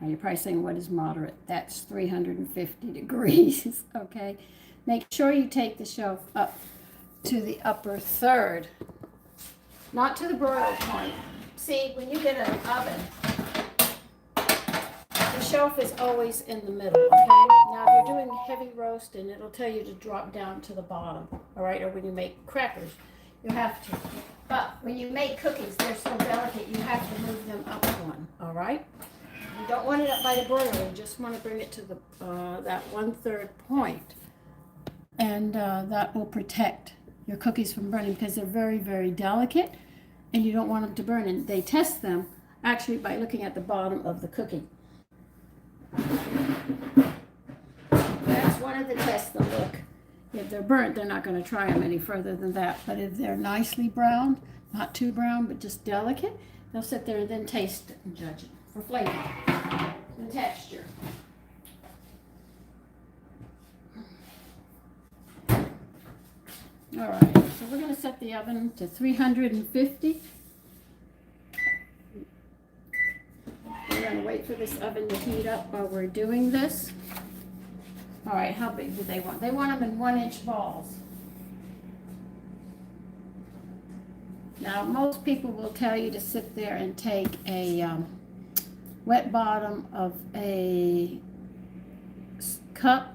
Now you're probably saying, what is moderate? That's 350 degrees, okay? Make sure you take the shelf up to the upper third, not to the broil point. See, when you get an oven, the shelf is always in the middle, okay? Now, if you're doing heavy roasting, it'll tell you to drop down to the bottom, all right? Or when you make crackers, you have to. But when you make cookies, they're so delicate, you have to move them up one, all right? You don't want it up by the broiler, you just want to bring it to the that 1/3 point. And that will protect your cookies from burning because they're very, very delicate and you don't want them to burn. And they test them actually by looking at the bottom of the cookie. That's one of the tests they'll look. If they're burnt, they're not going to try them any further than that. But if they're nicely browned, not too brown, but just delicate, they'll sit there and then taste it and judge it for flavor and texture. All right, so we're going to set the oven to 350. We're going to wait for this oven to heat up while we're doing this. All right, how big do they want? They want them in 1-inch balls. Now, most people will tell you to sit there and take a wet bottom of a cup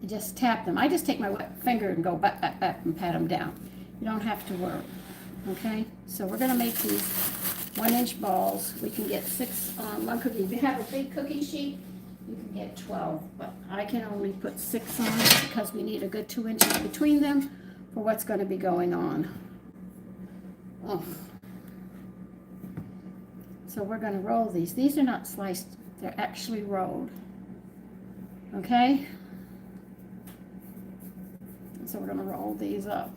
and just tap them. I just take my wet finger and go back and pat them down. You don't have to work, okay? So we're going to make these 1-inch balls. We can get 6 on one cookie. If you have a big cookie sheet, you can get 12, but I can only put 6 on because we need a good 2 inches between them for what's going to be going on. Oh. So we're going to roll these. These are not sliced, they're actually rolled. Okay? So we're going to roll these up.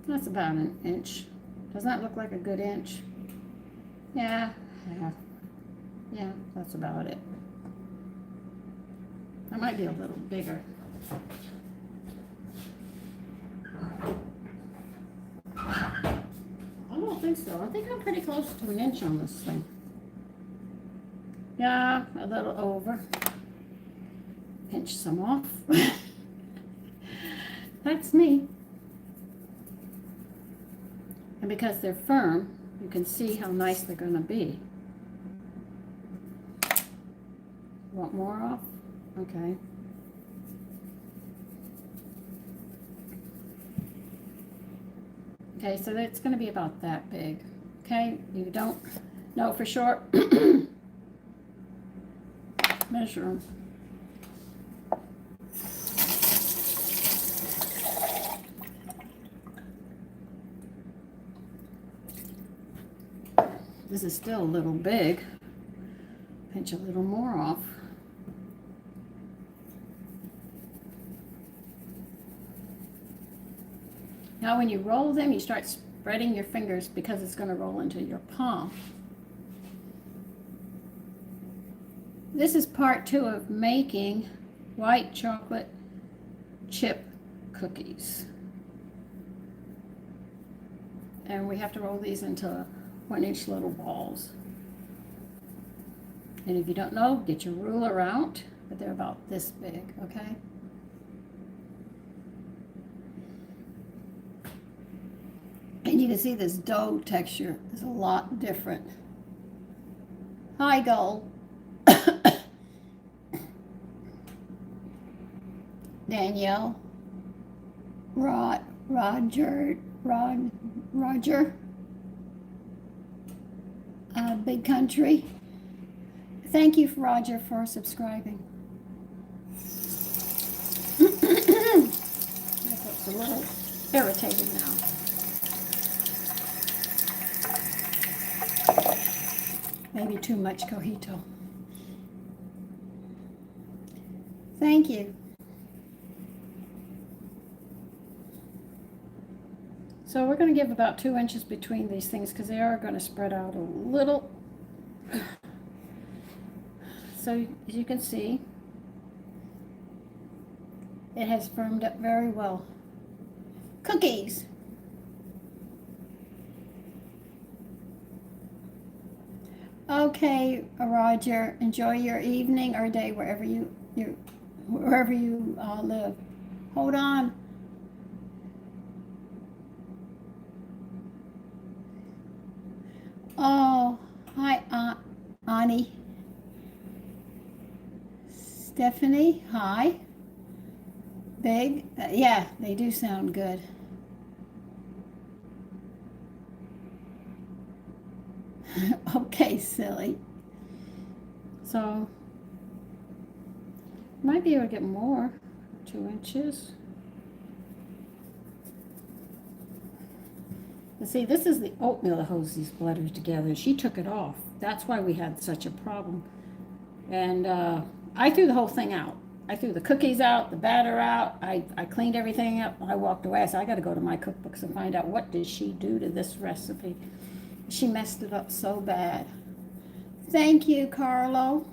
That's about 1 inch. Does that look like a good inch? Yeah, that's about it. That might be a little bigger. I don't think so. I think I'm pretty close to 1 inch on this thing. Yeah, a little over. Pinch some off. That's me. And because they're firm, you can see how nice they're going to be. Want more off? Okay. Okay, so it's going to be about that big. Okay, you don't know for sure. Measure them. This is still a little big. Pinch a little more off. Now when you roll them, you start spreading your fingers because it's going to roll into your palm. This is part 2 of making white chocolate chip cookies. And we have to roll these into 1-inch little balls. And if you don't know, get your ruler out, but they're about this big, okay? And you can see this dough texture is a lot different. Hi, Gull. Danielle. Roger. Big Country. Thank you, Roger, for subscribing. My throat's a little irritated now. Maybe too much cojito. Thank you. So we're going to give about 2 inches between these things because they are going to spread out a little. So as you can see, it has firmed up very well. Cookies. Okay, Roger. Enjoy your evening or day wherever you live. Hold on. Oh, hi, Annie. Stephanie, hi. Big. Yeah, they do sound good. Okay, silly. So, might be able to get more. 2 inches. And see, this is the oatmeal that holds these bladders together. She took it off. That's why we had such a problem. And I threw the whole thing out. I threw the cookies out, the batter out. I cleaned everything up. I walked away. I said, I got to go to my cookbooks and find out what did she do to this recipe. She messed it up so bad. Thank you, Carlo.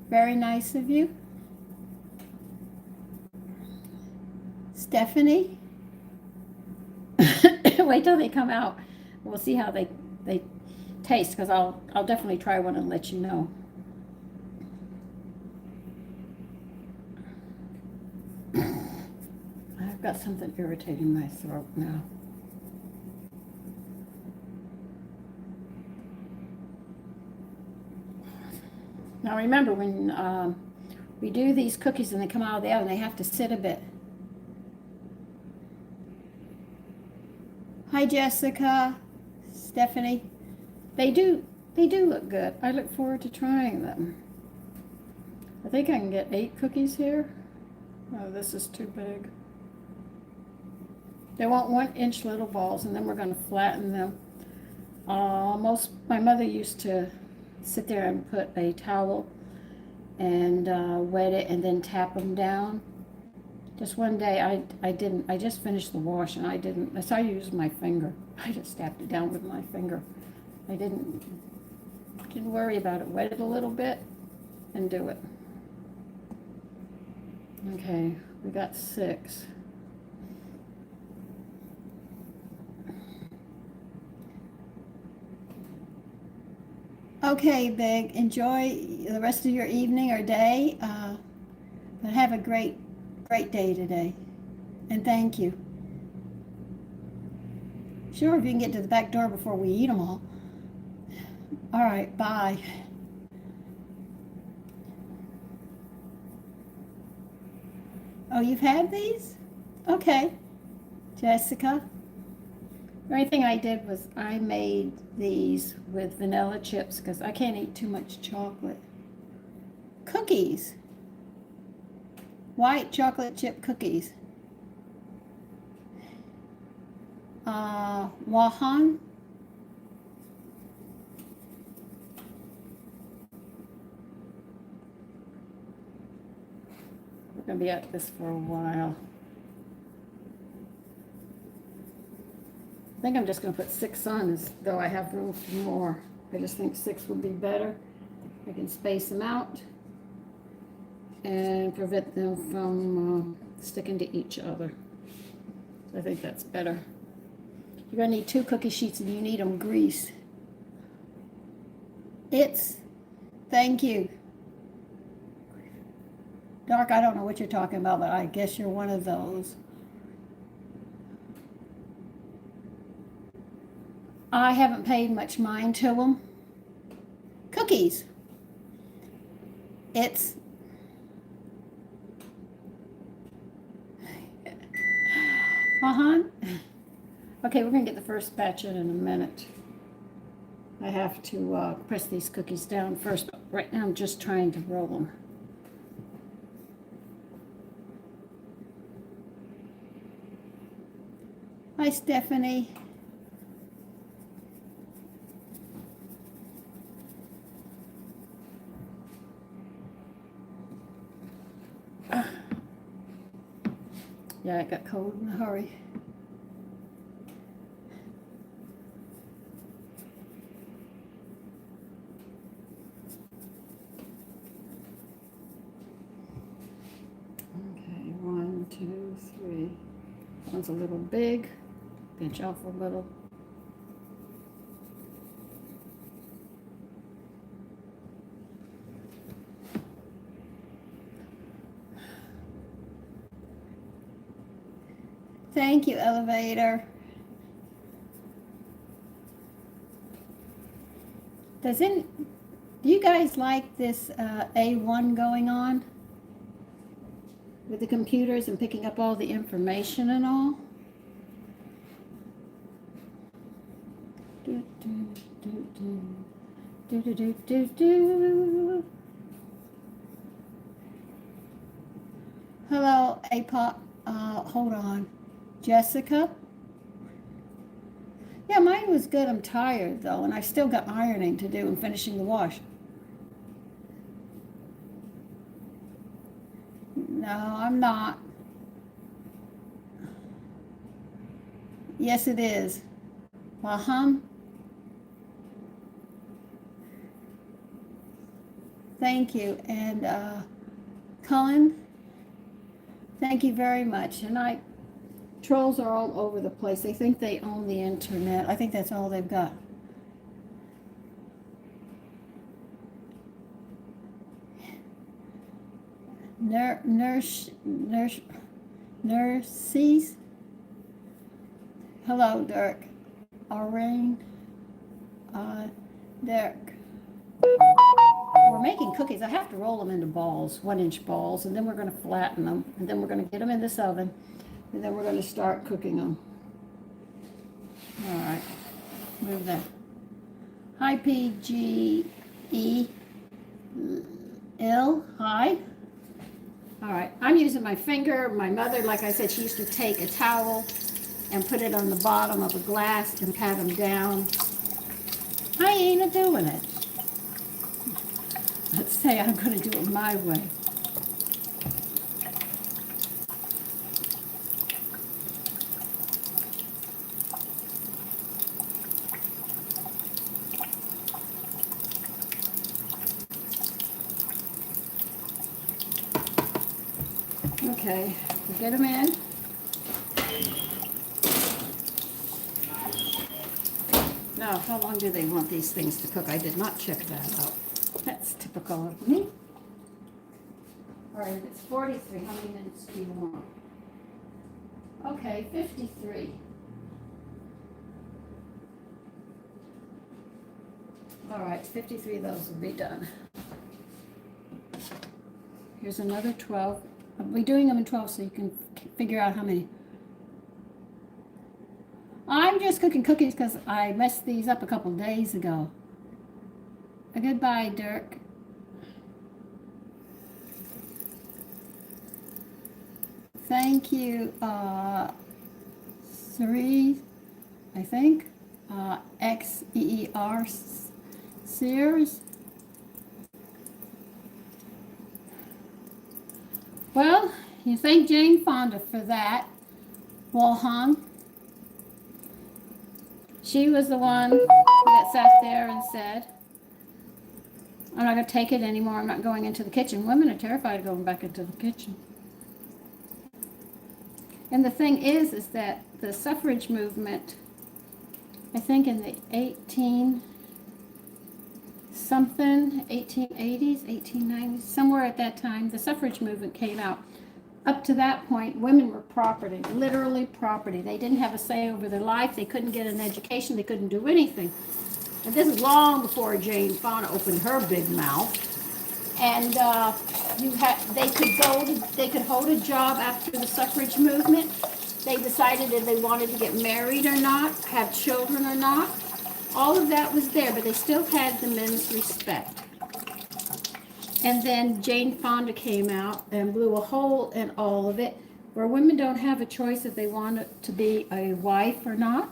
Very nice of you. Stephanie? Wait till they come out. We'll see how they taste, because I'll definitely try one and let you know. I've got something irritating my throat now. Now remember, when we do these cookies and they come out of the oven, they have to sit a bit. Hi, Jessica, Stephanie. They do look good. I look forward to trying them. I think I can get 8 cookies here. Oh, this is too big. They want 1-inch little balls, and then we're going to flatten them. My mother used to sit there and put a towel and wet it and then tap them down. Just one day I didn't. I just finished the wash and I didn't. So I used my finger. I just tapped it down with my finger. I didn't worry about it. Wet it a little bit and do it. Okay, we got 6. Okay, Big. Enjoy the rest of your evening or day. But have a great day today. And thank you. Sure, if you can get to the back door before we eat them all. All right, bye. Oh, you've had these? Okay. Jessica? The only thing I did was I made these with vanilla chips because I can't eat too much chocolate. Cookies. White chocolate chip cookies. Wahan. We're going to be at this for a while. I think I'm just going to put 6 on, as though I have room for more. I just think 6 would be better. I can space them out and prevent them from sticking to each other. So I think that's better. You're going to need 2 cookie sheets and you need them greased. Thank you. Dark, I don't know what you're talking about, but I guess you're one of those. I haven't paid much mind to them. Cookies. Okay, we're going to get the first batch in a minute. I have to press these cookies down first, but right now I'm just trying to roll them. Hi, Stephanie. Yeah, I got cold in a hurry. Okay, 1, 2, 3. One's a little big. Pinch off a little. Thank you, Elevator. Do you guys like this A1 going on with the computers and picking up all the information and all? Do, do, do, do. Do, do, do, do. Hello, APOP. Hold on. Jessica? Yeah, mine was good. I'm tired, though, and I still got ironing to do and finishing the wash. No, I'm not. Yes, it is. Thank you. And Cullen, thank you very much. And trolls are all over the place. They think they own the internet. I think that's all they've got. Nurses. Hello, Dirk. Arain. Dirk. We're making cookies. I have to roll them into balls, 1-inch balls, and then we're going to flatten them, and then we're going to get them in this oven, and then we're going to start cooking them. All right, move that. Hi, PGEL. Hi. All right, I'm using my finger. My mother, like I said, she used to take a towel and put it on the bottom of a glass and pat them down. I ain't doing it. Let's say I'm going to do it my way. Okay, we'll get them in. Now, how long do they want these things to cook? I did not check that out. That's typical of me. All right, it's 43. How many minutes do you want? Okay, 53. All right, 53 of those will be done. Here's another 12. I'll be doing them in 12 so you can figure out how many. I'm just cooking cookies because I messed these up a couple days ago. Goodbye, Dirk. Thank you, Siri, I think, XEER Sears. Well, you thank Jane Fonda for that, Walhong. She was the one that sat there and said, I'm not going to take it anymore. I'm not going into the kitchen. Women are terrified of going back into the kitchen. And the thing is that the suffrage movement, I think in the 1880s, 1890s, somewhere at that time, the suffrage movement came out. Up to that point, women were property, literally property. They didn't have a say over their life. They couldn't get an education. They couldn't do anything. And this is long before Jane Fonda opened her big mouth. And they could hold a job after the suffrage movement. They decided if they wanted to get married or not, have children or not. All of that was there, but they still had the men's respect. And then Jane Fonda came out and blew a hole in all of it, where women don't have a choice if they want to be a wife or not.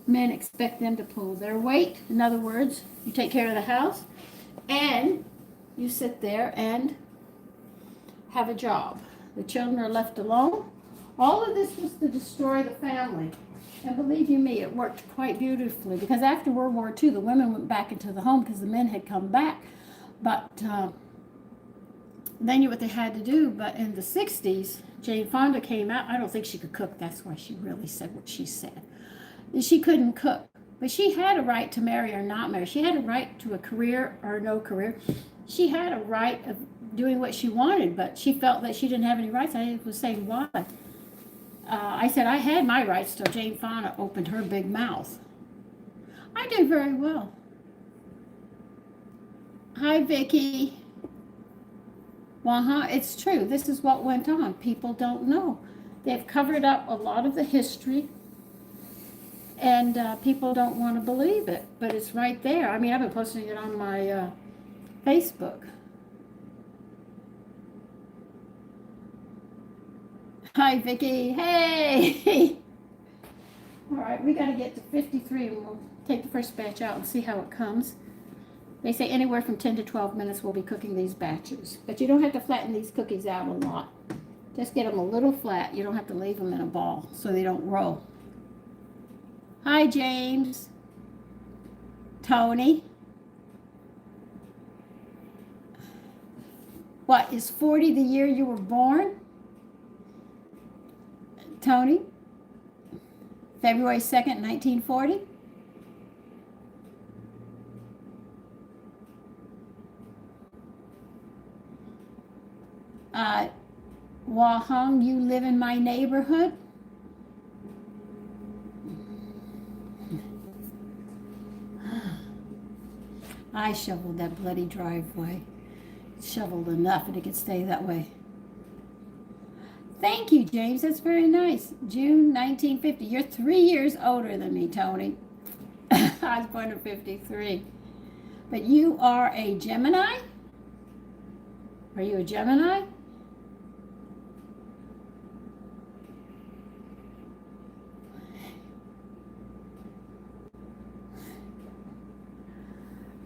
Men expect them to pull their weight. In other words, you take care of the house and you sit there and have a job. The children are left alone. All of this was to destroy the family. And believe you me, it worked quite beautifully, because after World War II, the women went back into the home because the men had come back. But they knew what they had to do. But in the 60s, Jane Fonda came out. I don't think she could cook. That's why she really said what she said. She couldn't cook. But she had a right to marry or not marry. She had a right to a career or no career. She had a right of doing what she wanted, but she felt that she didn't have any rights. I was saying, why? I said I had my rights till Jane Fonda opened her big mouth. I did very well. Hi, Vicky. Well, it's true. This is what went on. People don't know. They've covered up a lot of the history, and people don't want to believe it. But it's right there. I mean, I've been posting it on my Facebook. Hi, Vicky. Hey! All right, we got to get to 53, and we'll take the first batch out and see how it comes. They say anywhere from 10 to 12 minutes we'll be cooking these batches. But you don't have to flatten these cookies out a lot. Just get them a little flat. You don't have to leave them in a ball so they don't roll. Hi, James. Tony. What, is 40 the year you were born? Tony? February 2nd, 1940? Wahong, you live in my neighborhood? I shoveled that bloody driveway. Shoveled enough and it could stay that way. Thank you, James. That's very nice. June 1950. You're 3 years older than me, Tony. I was born in 53. But you are a Gemini? Are you a Gemini?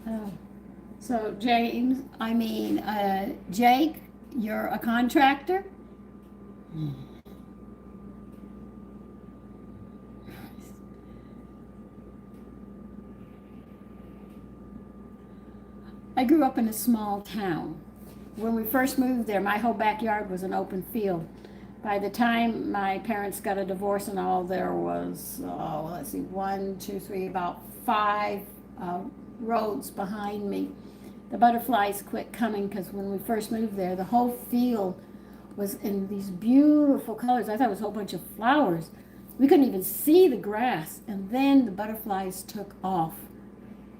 Oh. So, James, Jake, you're a contractor? I grew up in a small town. When we first moved there, my whole backyard was an open field. By the time my parents got a divorce and all, there was, about 5 roads behind me. The butterflies quit coming because when we first moved there, the whole field was in these beautiful colors. I thought it was a whole bunch of flowers. We couldn't even see the grass. And then the butterflies took off.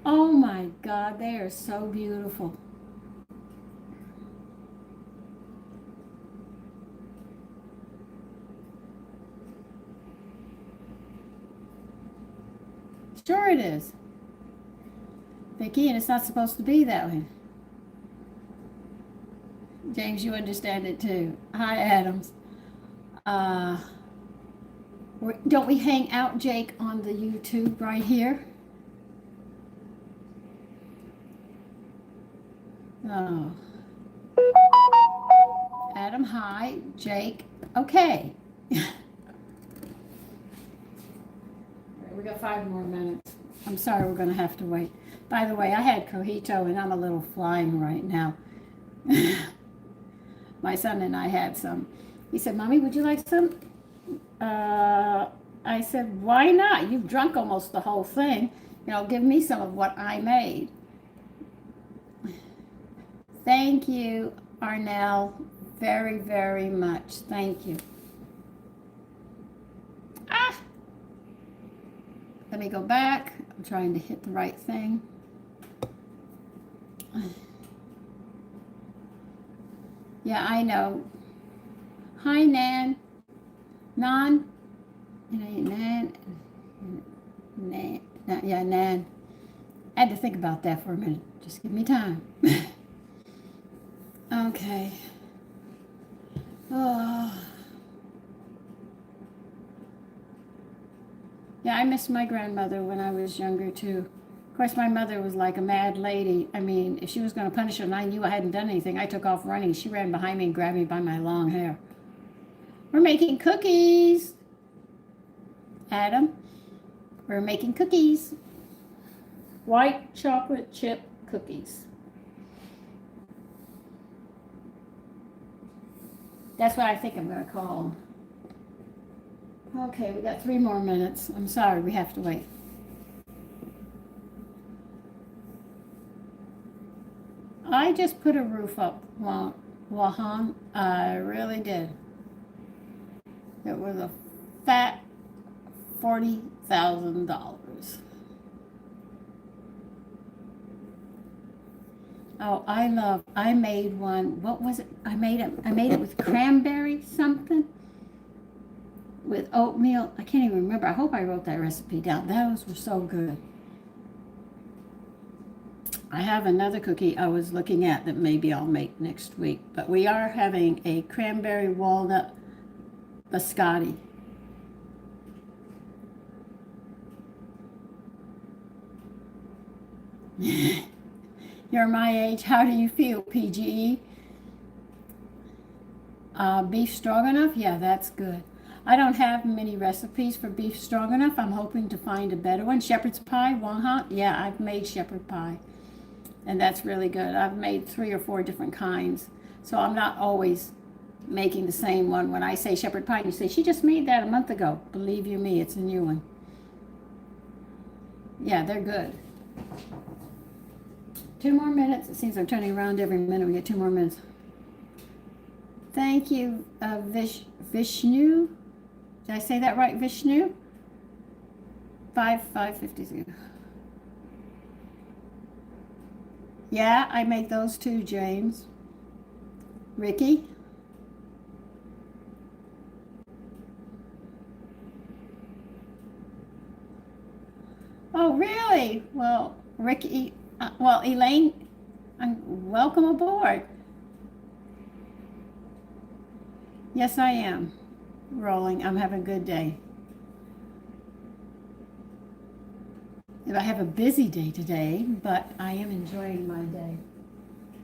Oh my God, they are so beautiful. Sure it is, Vicki, and it's not supposed to be that way. James, you understand it too. Hi, Adams. Don't we hang out, Jake, on the YouTube right here? Oh. Adam, hi. Jake, okay. We got 5 more minutes. I'm sorry, we're going to have to wait. By the way, I had cojito and I'm a little flying right now. My son and I had some. He said, Mommy, would you like some? I said, why not? You've drunk almost the whole thing. Give me some of what I made. Thank you, Arnell, very, very much. Thank you. Let me go back. I'm trying to hit the right thing. Yeah, I know. Hi, Nan. Nan. Nan. Yeah, Nan. I had to think about that for a minute. Just give me time. Okay. Oh. Yeah, I missed my grandmother when I was younger, too. Of course, my mother was like a mad lady. I mean, if she was going to punish her and I knew I hadn't done anything, I took off running. She ran behind me and grabbed me by my long hair. We're making cookies. Adam, we're making cookies. White chocolate chip cookies. That's what I think I'm going to call them. Okay, we got 3 more minutes. I'm sorry, we have to wait. I just put a roof up, Wahan. I really did. It was a $40,000. Oh, I made one. What was it? I made it with cranberry something with oatmeal. I can't even remember. I hope I wrote that recipe down. Those were so good. I have another cookie I was looking at that maybe I'll make next week, but we are having a cranberry walnut biscotti. You're my age. How do you feel, PGE? Beef stroganoff? Yeah, that's good. I don't have many recipes for beef stroganoff. I'm hoping to find a better one. Shepherd's pie, Wonhot? Yeah, I've made shepherd pie, and that's really good. I've made 3 or 4 different kinds, so I'm not always making the same one. When I say shepherd pie, you say, she just made that a month ago. Believe you me, it's a new one. Yeah, they're good. 2 more minutes. It seems I'm turning around every minute. We get 2 more minutes. Thank you, Vishnu. Did I say that right, Vishnu? 552. Yeah, I make those too, James. Ricky? Oh, really? Well, Ricky, well, Elaine, welcome aboard. Yes, I am. Rolling. I'm having a good day. I have a busy day today, but I am enjoying my day.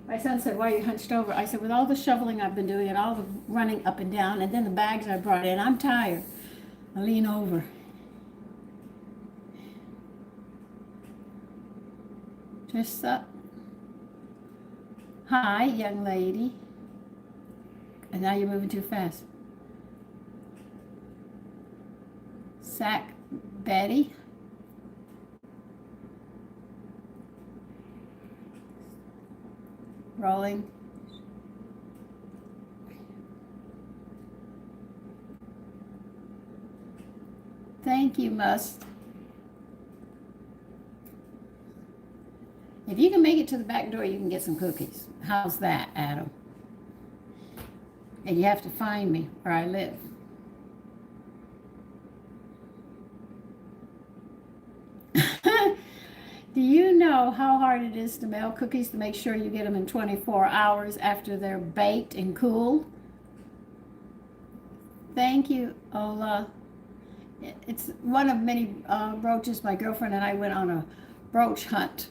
My son said, why are you hunched over? I said, with all the shoveling I've been doing and all the running up and down and then the bags I brought in, I'm tired. I lean over. Just up. Hi, young lady. And now you're moving too fast. Sack Betty. Rolling. Thank you, Must. If you can make it to the back door, you can get some cookies. How's that, Adam? And you have to find me where I live. Do you know how hard it is to mail cookies to make sure you get them in 24 hours after they're baked and cooled? Thank you, Ola. It's one of many brooches. My girlfriend and I went on a brooch hunt.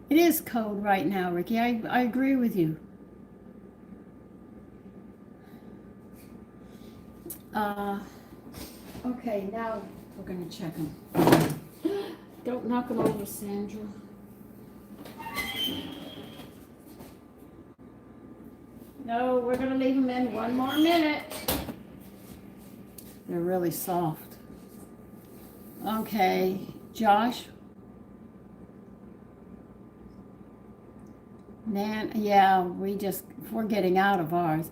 It is cold right now, Ricky. I agree with you. Okay, now we're going to check them. Don't knock them over, Sandra. No, we're going to leave them in 1 more minute. They're really soft. Okay, Josh. Nan, yeah, we're getting out of ours.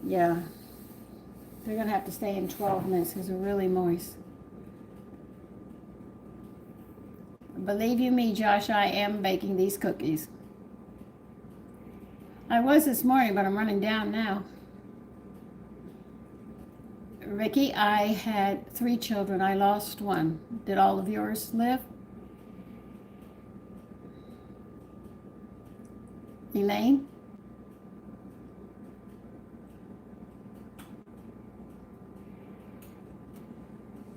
Yeah, they're gonna have to stay in 12 minutes because they're really moist. Believe you me, Josh, I am baking these cookies. I was this morning, but I'm running down now. Ricky, I had 3 children. I lost 1. Did all of yours live? Elaine?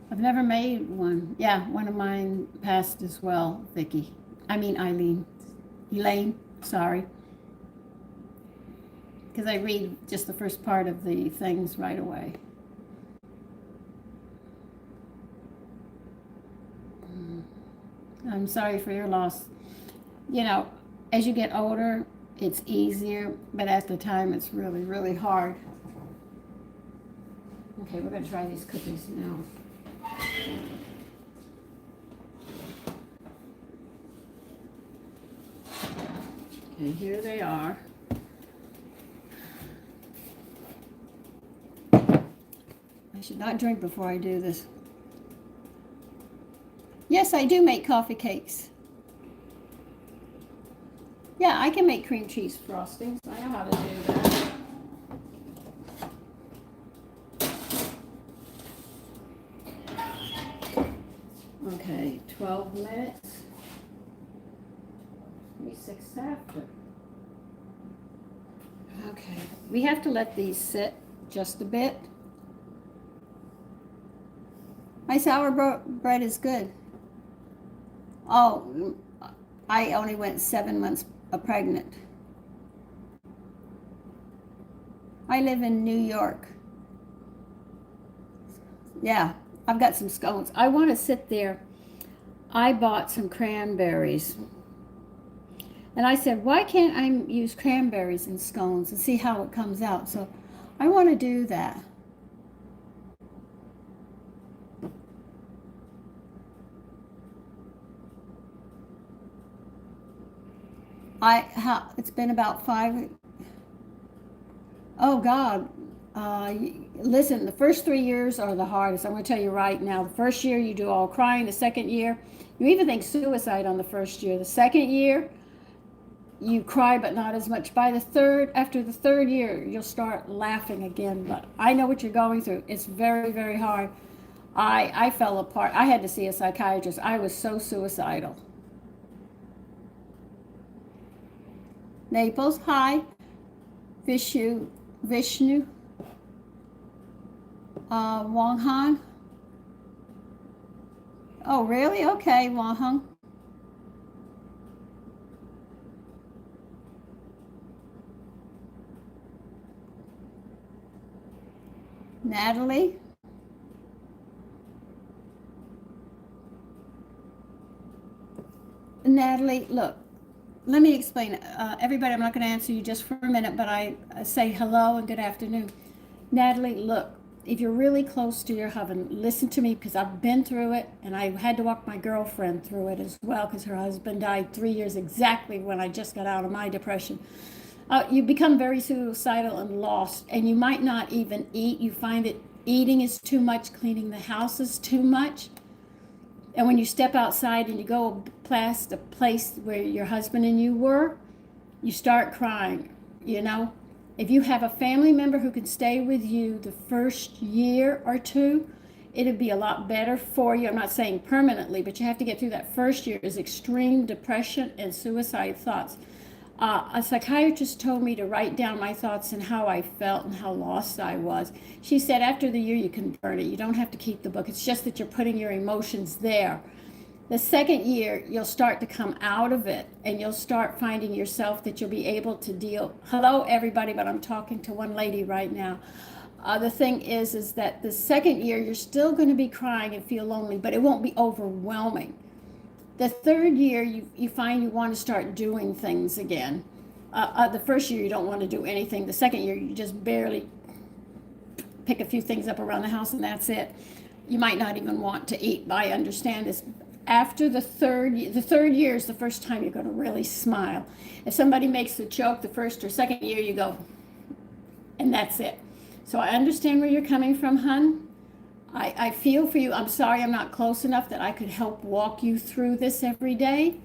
I've never made one. Yeah, one of mine passed as well, Vicky. I mean Eileen. Elaine, sorry. Because I read just the first part of the things right away. I'm sorry for your loss. You know, as you get older, it's easier, but at the time, it's really, really hard. Okay, we're going to try these cookies now. And here they are. I should not drink before I do this. Yes, I do make coffee cakes. Yeah, I can make cream cheese frostings. I know how to do that. Okay, 12 minutes. Maybe 6 after. Okay, we have to let these sit just a bit. My bread is good. Oh, I only went 7 months pregnant. I live in New York. Yeah, I've got some scones. I want to sit there. I bought some cranberries. And I said, why can't I use cranberries in scones and see how it comes out? So I want to do that. It's been about 5. Oh God. Listen, the first 3 years are the hardest. I'm going to tell you right now. The first year you do all crying. The second year, you even think suicide on the first year. The second year, you cry, but not as much. After the third year, you'll start laughing again. But I know what you're going through. It's very, very hard. I fell apart. I had to see a psychiatrist. I was so suicidal. Naples, hi. Vishnu, Wang Han. Oh, really? Okay, Wang Han. Natalie. Natalie, look, let me explain. Everybody, I'm not going to answer you just for a minute, but I say hello and good afternoon. Natalie, look, if you're really close to your husband, listen to me, because I've been through it, and I had to walk my girlfriend through it as well, because her husband died 3 years exactly when I just got out of my depression. You become very suicidal and lost, and you might not even eat. You find that eating is too much, cleaning the house is too much. And when you step outside and you go past the place where your husband and you were, you start crying, you know. If you have a family member who can stay with you the first year or two, it'd be a lot better for you. I'm not saying permanently, but you have to get through that first year is extreme depression and suicide thoughts. A psychiatrist told me to write down my thoughts and how I felt and how lost I was. She said after the year you can burn it. You don't have to keep the book. It's just that you're putting your emotions there. The second year, you'll start to come out of it, and you'll start finding yourself that you'll be able to deal. Hello, everybody, but I'm talking to one lady right now. The thing is that the second year, you're still going to be crying and feel lonely, but it won't be overwhelming. The third year, you find you want to start doing things again. The first year, you don't want to do anything. The second year, you just barely pick a few things up around the house, and that's it. You might not even want to eat. I understand this. After the third year is the first time you're going to really smile. If somebody makes a joke the first or second year, you go, and that's it. So I understand where you're coming from, hun. I feel for you. I'm sorry I'm not close enough that I could help walk you through this every day.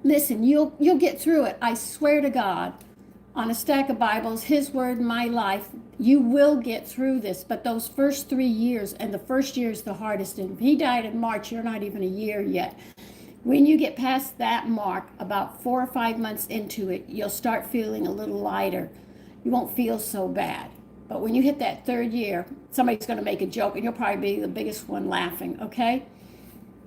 Listen, you'll get through it. I swear to God, on a stack of Bibles, His Word, my life, you will get through this. But those first 3 years, and the first year is the hardest. And He died in March. You're not even a year yet. When you get past that mark, about 4 or 5 months into it, you'll start feeling a little lighter. You won't feel so bad. But when you hit that third year, somebody's going to make a joke, and you'll probably be the biggest one laughing, okay?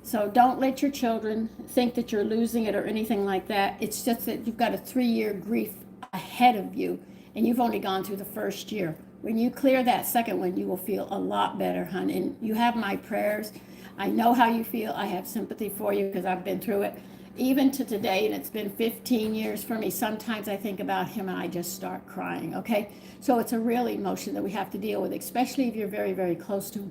So don't let your children think that you're losing it or anything like that. It's just that you've got a 3-year grief ahead of you, and you've only gone through the first year. When you clear that second one, you will feel a lot better, hon. And you have my prayers. I know how you feel. I have sympathy for you because I've been through it. Even to today, and it's been 15 years for me, sometimes I think about him and I just start crying, okay? So it's a real emotion that we have to deal with, especially if you're very, very close to him.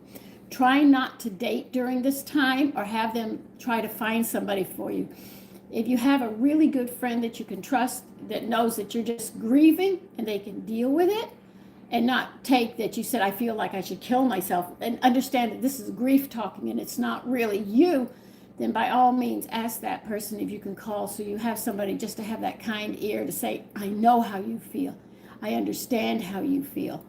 try not to date during this time or have them try to find somebody for you. If you have a really good friend that you can trust that knows that you're just grieving and they can deal with it and not take that you said, I feel like I should kill myself, and understand that this is grief talking and it's not really you, then by all means ask that person if you can call so you have somebody just to have that kind ear to say, I know how you feel. I understand how you feel.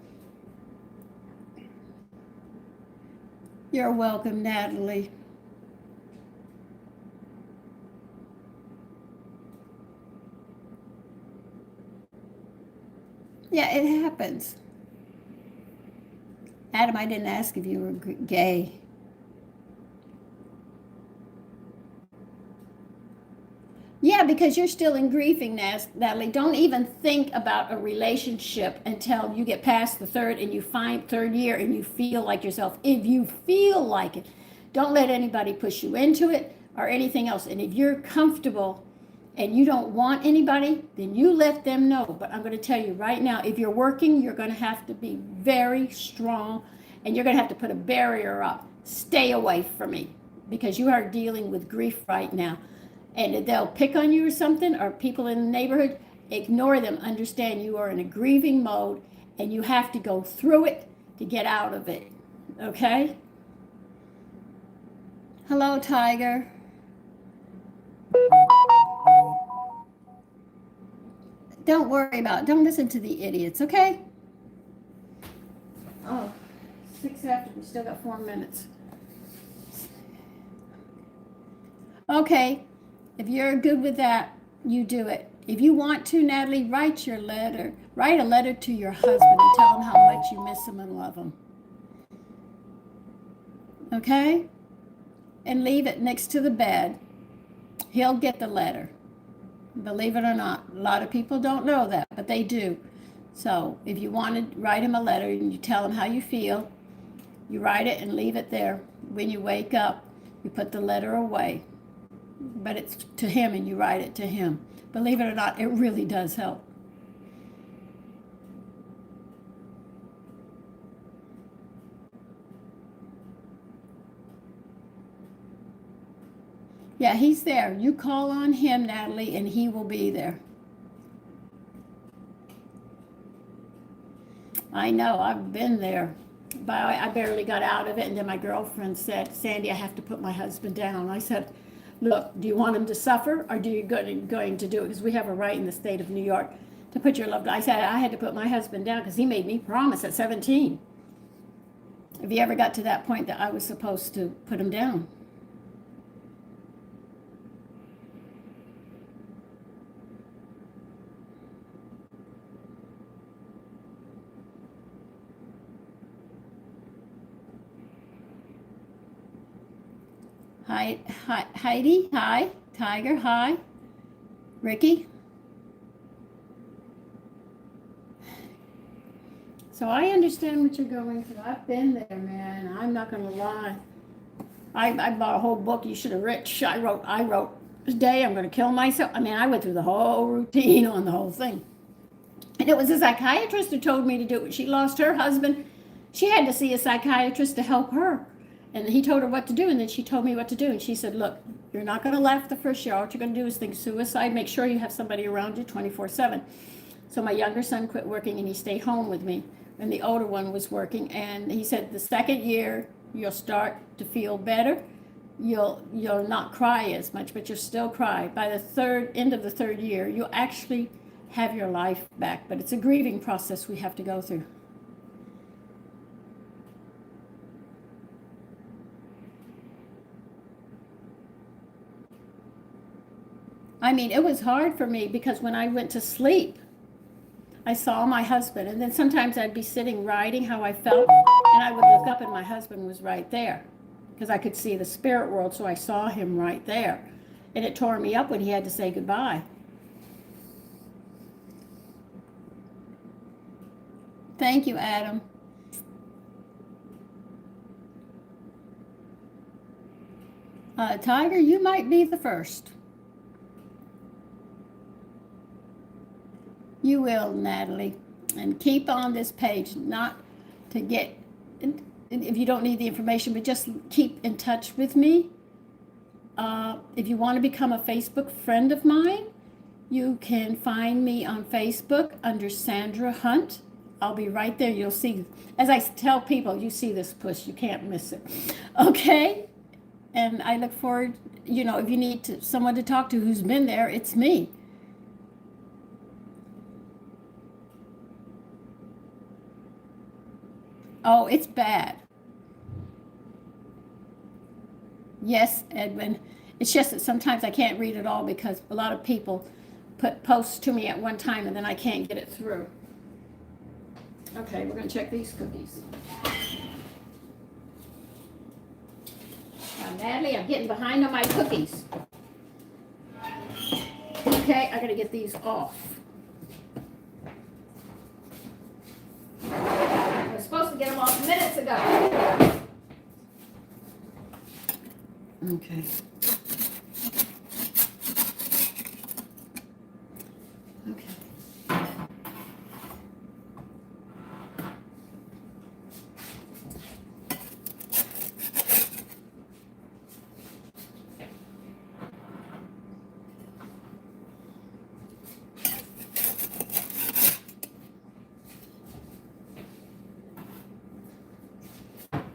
You're welcome, Natalie. Yeah, it happens. Adam, I didn't ask if you were gay. Yeah, because you're still in grieving, Natalie. Don't even think about a relationship until you get past the third year and you feel like yourself. If you feel like it, don't let anybody push you into it or anything else. And if you're comfortable and you don't want anybody, then you let them know. But I'm going to tell you right now, if you're working, you're going to have to be very strong and you're going to have to put a barrier up. Stay away from me because you are dealing with grief right now. And they'll pick on you or something, or people in the neighborhood, ignore them. Understand you are in a grieving mode and you have to go through it to get out of it. Okay? Hello, Tiger. Don't worry about it. Don't listen to the idiots, okay? Oh, 6 after. We still got 4 minutes. Okay. If you're good with that, you do it. If you want to, Natalie, write a letter to your husband and tell him how much you miss him and love him. Okay? And leave it next to the bed. He'll get the letter. Believe it or not. A lot of people don't know that, but they do. So if you want to write him a letter and you tell him how you feel, you write it and leave it there. When you wake up, you put the letter away. But it's to him and you write it to him. Believe it or not, it really does help. Yeah, he's there. You call on him, Natalie, and he will be there. I know, I've been there. But I barely got out of it, and then my girlfriend said, Sandy, I have to put my husband down. I said, look, do you want him to suffer, or do you going to do it? Because we have a right in the state of New York to put your loved one. I said I had to put my husband down because he made me promise at 17. If he ever got to that point that I was supposed to put him down. Hi, Heidi, hi. Tiger, hi. Ricky. So I understand what you're going through. I've been there, man. I'm not going to lie. I bought a whole book. You should have rich. I wrote today I'm going to kill myself. I mean, I went through the whole routine on the whole thing. And it was a psychiatrist who told me to do it. She lost her husband. She had to see a psychiatrist to help her. And he told her what to do, and then she told me what to do. And she said, look, you're not going to laugh the first year. All you're going to do is think suicide. Make sure you have somebody around you 24/7. So my younger son quit working, and he stayed home with me. And the older one was working. And he said, the second year, you'll start to feel better. You'll not cry as much, but you'll still cry. By the end of the third year, you'll actually have your life back. But it's a grieving process we have to go through. I mean, it was hard for me because when I went to sleep, I saw my husband. And then sometimes I'd be sitting writing how I felt, and I would look up and my husband was right there because I could see the spirit world, so I saw him right there. And it tore me up when he had to say goodbye. Thank you, Adam. Tiger, you might be the first. You will, Natalie. And keep on this page, not to get, if you don't need the information, but just keep in touch with me. If you want to become a Facebook friend of mine, you can find me on Facebook under Sandra Hunt. I'll be right there. You'll see, as I tell people, you see this push, you can't miss it. Okay? And I look forward, if you need someone to talk to who's been there, it's me. Oh, it's bad. Yes, Edwin. It's just that sometimes I can't read it all because a lot of people put posts to me at one time and then I can't get it through. Okay, we're going to check these cookies. Now, Natalie, I'm getting behind on my cookies. Okay, I got to get these off. I was supposed to get them off minutes ago. Okay.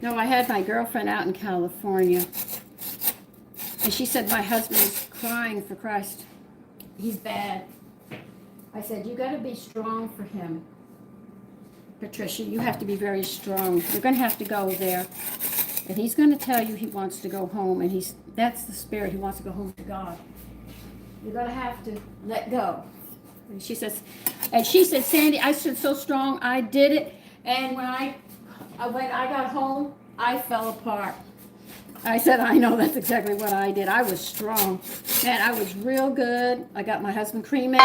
No, I had my girlfriend out in California, and she said my husband's crying for Christ. He's bad. I said, you got to be strong for him. Patricia, you have to be very strong. You're going to have to go there, and he's going to tell you he wants to go home, and that's the spirit. He wants to go home to God. You're going to have to let go. And she said, Sandy, I stood so strong. I did it, and when I got home, I fell apart. I said, I know, that's exactly what I did. I was strong. Man, I was real good. I got my husband cremated.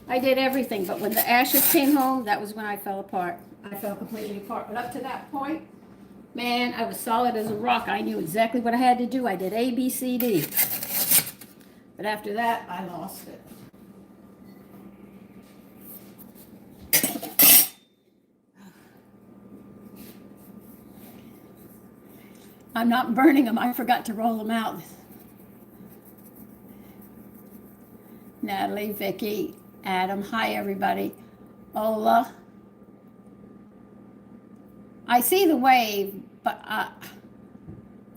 I did everything, but when the ashes came home, that was when I fell apart. I fell completely apart. But up to that point, man, I was solid as a rock. I knew exactly what I had to do. I did A, B, C, D. But after that, I lost it. I'm not burning them. I forgot to roll them out. Natalie, Vicky, Adam. Hi, everybody. Ola. I see the wave, but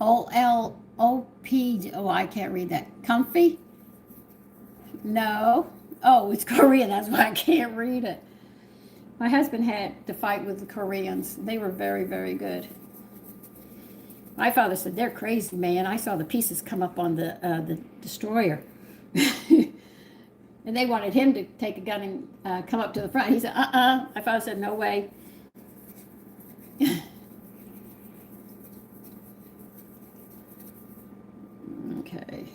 O-L-O-P. Oh, I can't read that. Comfy? No. Oh, it's Korean. That's why I can't read it. My husband had to fight with the Koreans. They were very, very good. My father said, they're crazy, man. I saw the pieces come up on the destroyer. And they wanted him to take a gun and come up to the front. He said, My father said, no way. Okay.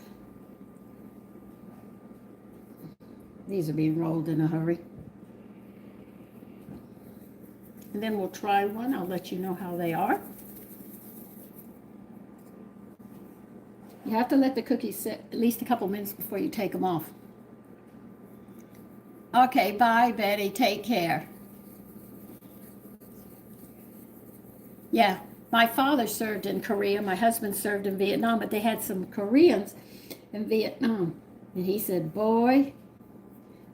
These are being rolled in a hurry. And then we'll try one. I'll let you know how they are. You have to let the cookies sit at least a couple minutes before you take them off. Okay, bye, Betty. Take care. Yeah, my father served in Korea. My husband served in Vietnam, but they had some Koreans in Vietnam. And he said, boy,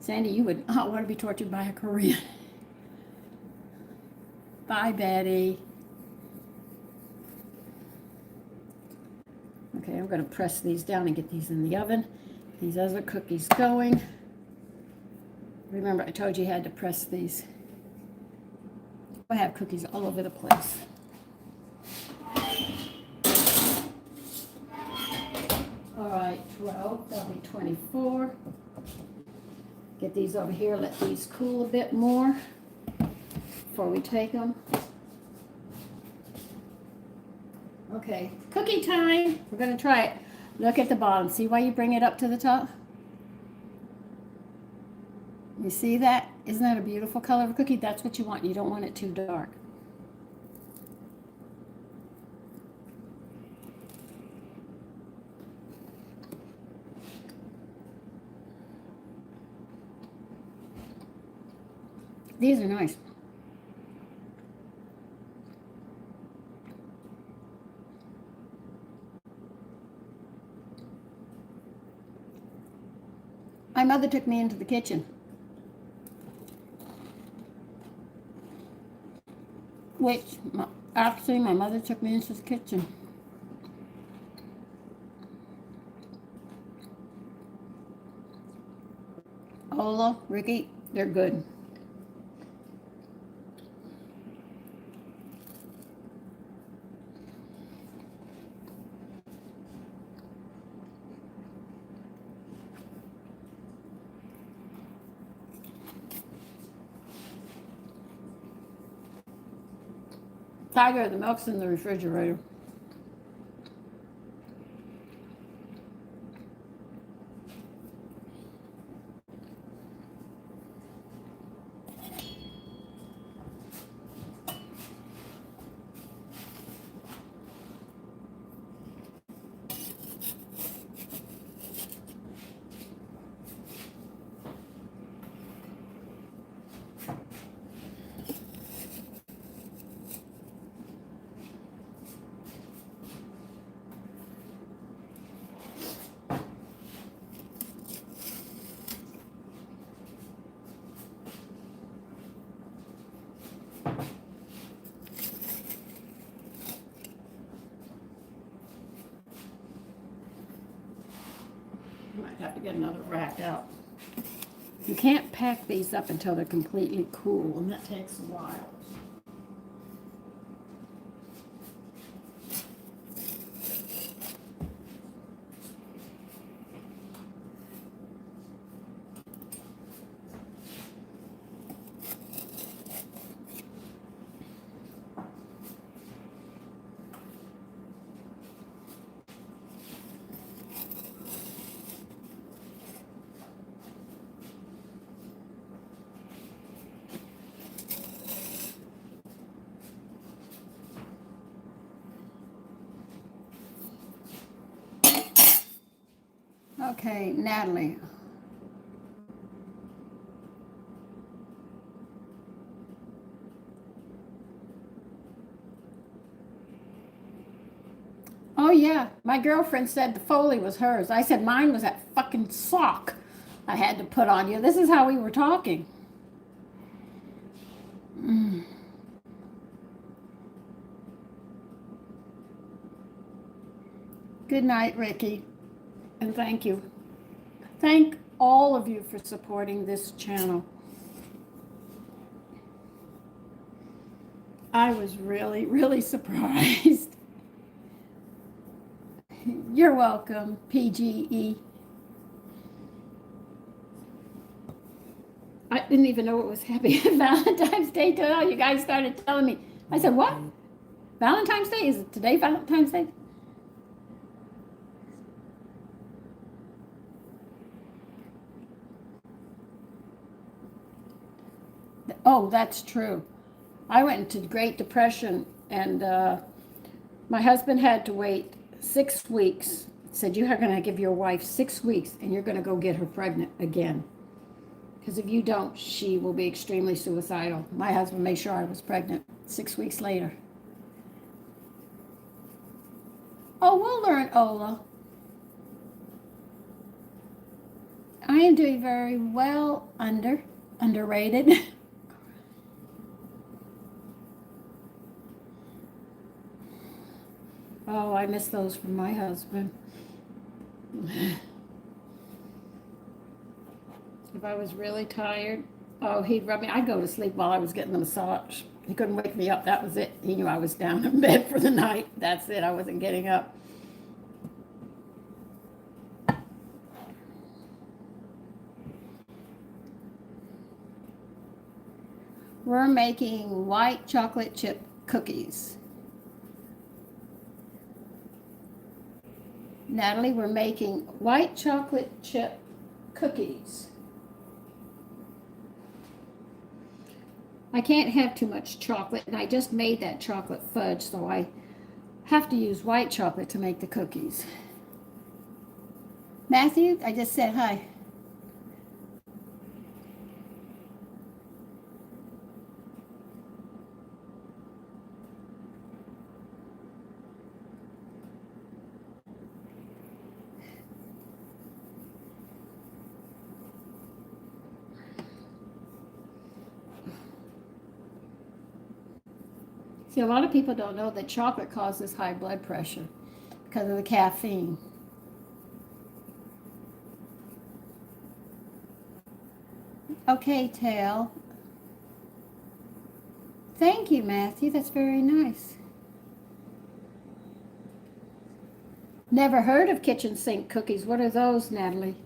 Sandy, you would not want to be tortured by a Korean. Bye, Betty. Okay, I'm going to press these down and get these in the oven. These other cookies going. Remember, I told you you had to press these. I have cookies all over the place. All right, 12, that'll be 24. Get these over here, let these cool a bit more before we take them. Okay, cookie time. We're going to try it. Look at the bottom. See why you bring it up to the top? You see that? Isn't that a beautiful color of a cookie? That's what you want. You don't want it too dark. These are nice. My mother took me into the kitchen, which actually my mother took me into the kitchen. Ola, Ricky, they're good. Tiger, the milk's in the refrigerator. Might have to get another rack out. You can't pack these up until they're completely cool, and that takes a while. Okay, Natalie. Oh yeah, my girlfriend said the Foley was hers. I said mine was that fucking sock I had to put on you. This is how we were talking. Good night, Ricky, and thank you. Thank all of you for supporting this channel. I was really, really surprised. You're welcome, PGE. I didn't even know it was Happy Valentine's Day till you guys started telling me. I said, what? Valentine's Day? Is it today Valentine's Day? Oh, that's true. I went into the Great Depression, and my husband had to wait 6 weeks. Said, you're going to give your wife 6 weeks, and you're going to go get her pregnant again. Because if you don't, she will be extremely suicidal. My husband made sure I was pregnant 6 weeks later. Oh, we'll learn, Ola. I am doing very well. Underrated. Oh, I miss those from my husband. If I was really tired, oh, he'd rub me. I'd go to sleep while I was getting the massage. He couldn't wake me up. That was it. He knew I was down in bed for the night. That's it. I wasn't getting up. We're making white chocolate chip cookies. Natalie, we're making white chocolate chip cookies. I can't have too much chocolate, and I just made that chocolate fudge, so I have to use white chocolate to make the cookies. Matthew, I just said hi. See, a lot of people don't know that chocolate causes high blood pressure because of the caffeine. Okay, Tail. Thank you, Matthew. That's very nice. Never heard of kitchen sink cookies. What are those, Natalie?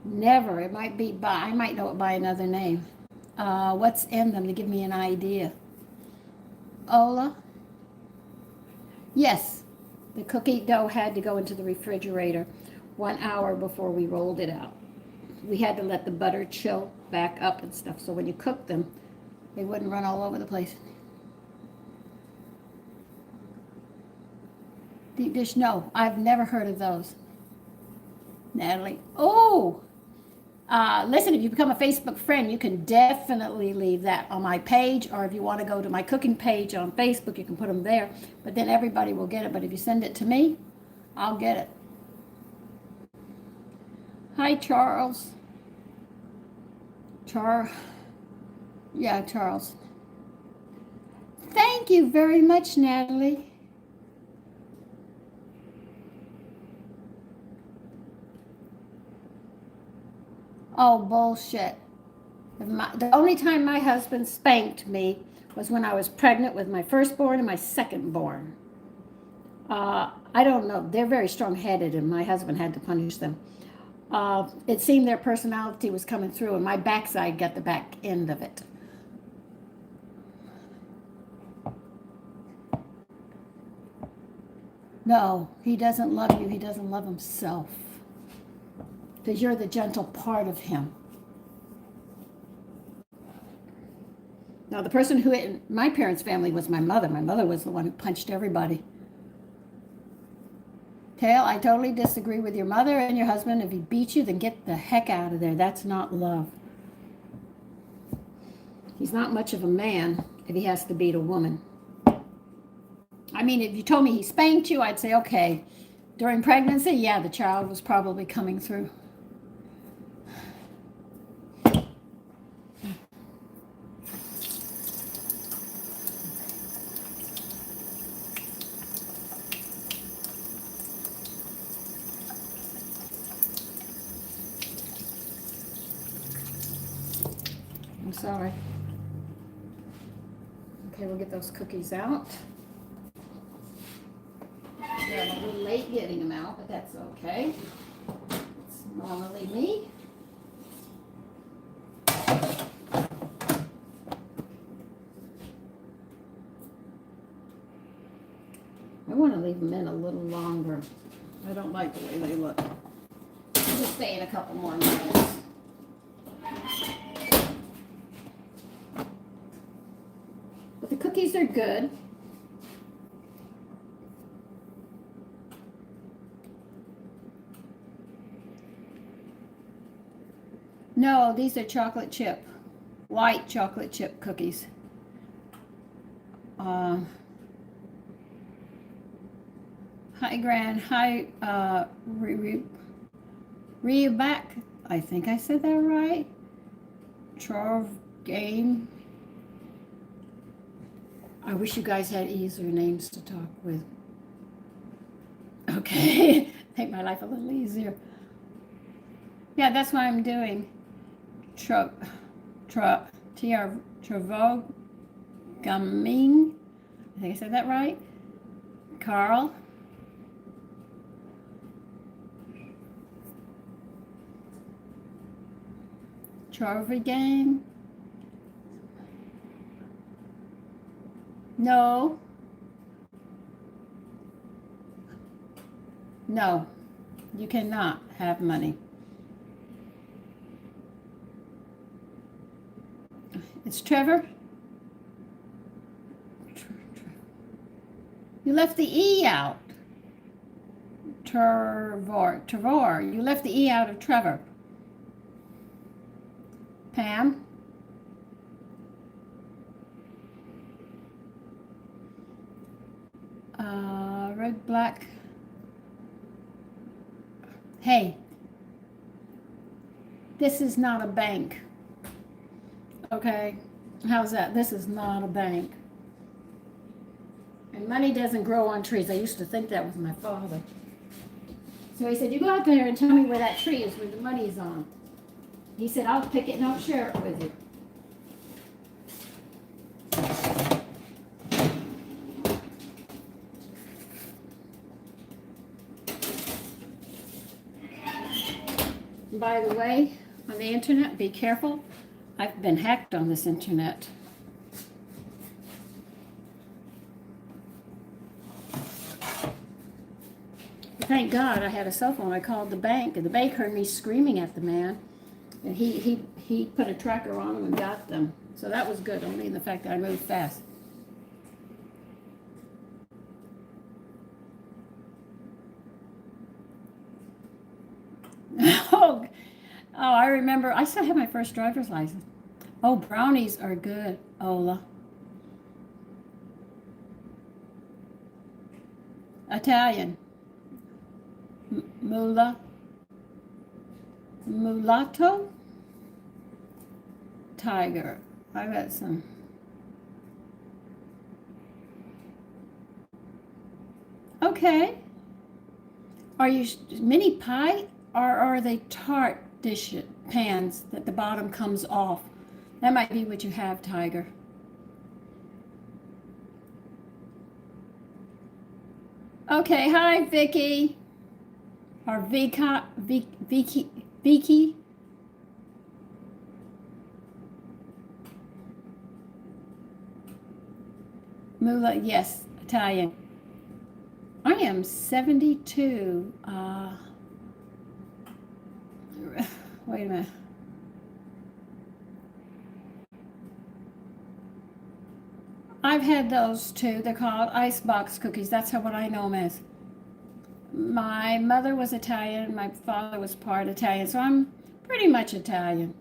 Never. It might be by, I might know it by another name. What's in them to give me an idea? Ola? Yes. The cookie dough had to go into the refrigerator 1 hour before we rolled it out. We had to let the butter chill back up and stuff, so when you cook them, they wouldn't run all over the place. Deep dish, no, I've never heard of those. Natalie, oh, listen, if you become a Facebook friend, you can definitely leave that on my page, or if you want to go to my cooking page on Facebook, you can put them there, but then everybody will get it. But if you send it to me, I'll get it. Hi, Charles. Yeah, Charles. Thank you very much, Natalie. Oh, bullshit. The only time my husband spanked me was when I was pregnant with my firstborn and my secondborn. I don't know. They're very strong-headed, and my husband had to punish them. It seemed their personality was coming through, and my backside got the back end of it. No, he doesn't love you. He doesn't love himself. Because you're the gentle part of him. Now, the person who in my parents' family was my mother. My mother was the one who punched everybody. Tail, I totally disagree with your mother and your husband. If he beats you, then get the heck out of there. That's not love. He's not much of a man if he has to beat a woman. I mean, if you told me he spanked you, I'd say, okay. During pregnancy, yeah, the child was probably coming through. I'm sorry. Okay, we'll get those cookies out. Yeah, I'm a little late getting them out, but that's okay. It's normally me. I want to leave them in a little longer. I don't like the way they look. I'll just stay in a couple more minutes. But the cookies are good. No, these are chocolate chip, white chocolate chip cookies. Hi, Gran. Hi, Reback. I think I said that right. Charv Game. I wish you guys had easier names to talk with. Okay, make my life a little easier. Yeah, that's what I'm doing. Travo Gumming. I think I said that right. Carl. Charvy Game. No. No. You cannot have money. It's Trevor. You left the E out. Trevor. You left the E out of Trevor. Pam. Red, black. Hey, this is not a bank. Okay, How's that? This is not a bank. And money doesn't grow on trees. I used to think that was my father. So he said, you go out there and tell me where that tree is, where the money is on. He said, I'll pick it and I'll share it with you. By the way, on the internet, be careful. I've been hacked on this internet. Thank God I had a cell phone. I called the bank, and the bank heard me screaming at the man, and he put a tracker on them and got them. So that was good, only in the fact that I moved fast. Oh, I remember. I still have my first driver's license. Oh, brownies are good, Ola. Italian. Mula. Mulatto? Tiger. I got some. Okay. Are you mini pie, or are they tart dish pans that the bottom comes off? That might be what you have, Tiger. Okay, hi, Vicky. Or Vicky. Mula, yes, Italian. I am 72. Wait a minute. I've had those too. They're called icebox cookies. That's what I know them as. My mother was Italian. My father was part Italian. So I'm pretty much Italian.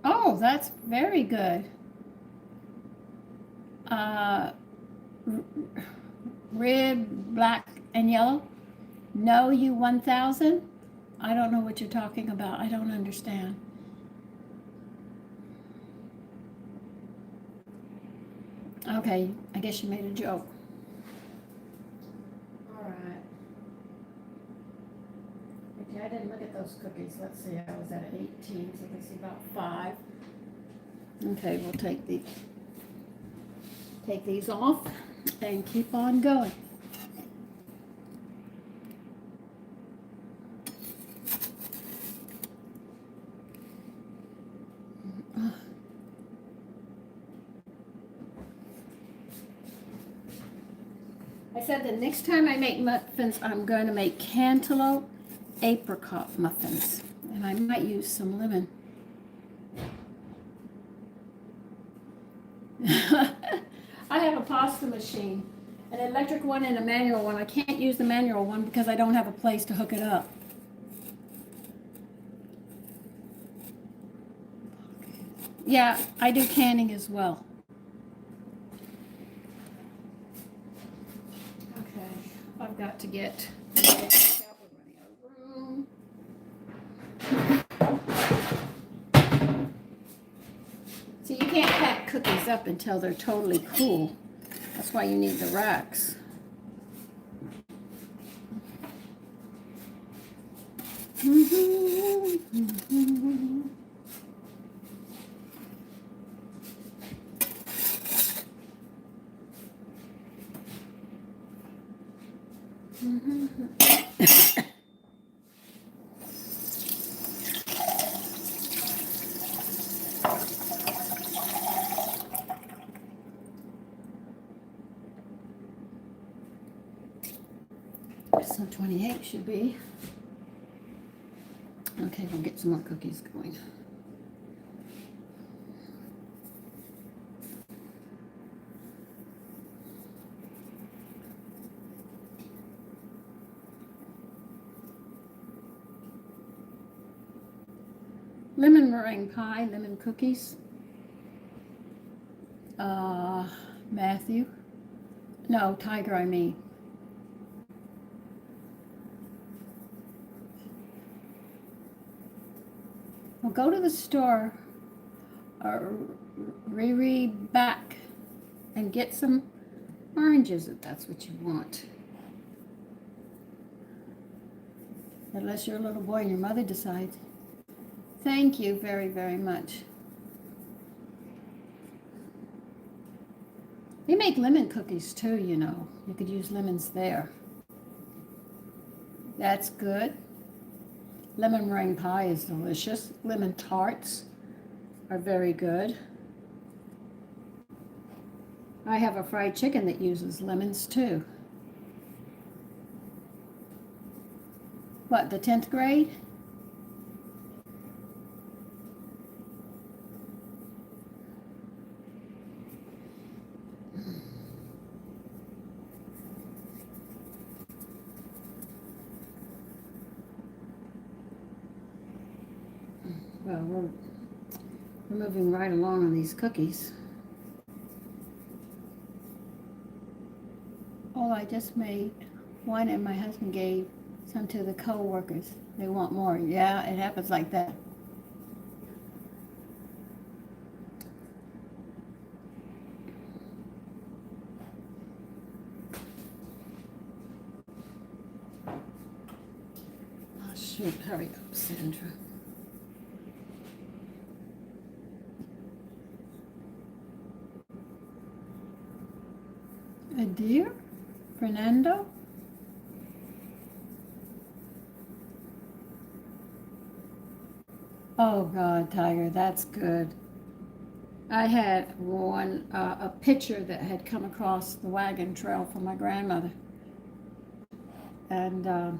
Oh, that's very good. Uh, red, black, and yellow. No, you 1000? I don't know what you're talking about. I don't understand. Okay, I guess you made a joke. All right. Okay, I didn't look at those cookies. Let's see, I was at 18, so let's see, about 5. Okay, we'll take these off and keep on going. I said the next time I make muffins, I'm going to make cantaloupe apricot muffins, and I might use some lemon. I have a pasta machine, an electric one and a manual one. I can't use the manual one because I don't have a place to hook it up. Yeah, I do canning as well. Okay, I've got to get See, you can't pack cookies up until they're totally cool. That's why you need the racks. So 28 should be. Okay, we'll get some more cookies going. Lemon meringue pie, lemon cookies. Matthew. No, Tiger, I mean. Well, go to the store or Riri back and get some oranges if that's what you want. Unless you're a little boy and your mother decides. Thank you very, very much. They make lemon cookies too, you know. You could use lemons there. That's good. Lemon meringue pie is delicious. Lemon tarts are very good. I have a fried chicken that uses lemons too. What, the 10th grade? Well, we're moving right along on these cookies. Oh, I just made one and my husband gave some to the co-workers. They want more. Yeah, it happens like that. Oh, shoot. Hurry up, Sandra. A deer? Fernando? Oh God, Tiger, that's good. I had one, a picture that had come across the wagon trail from my grandmother. And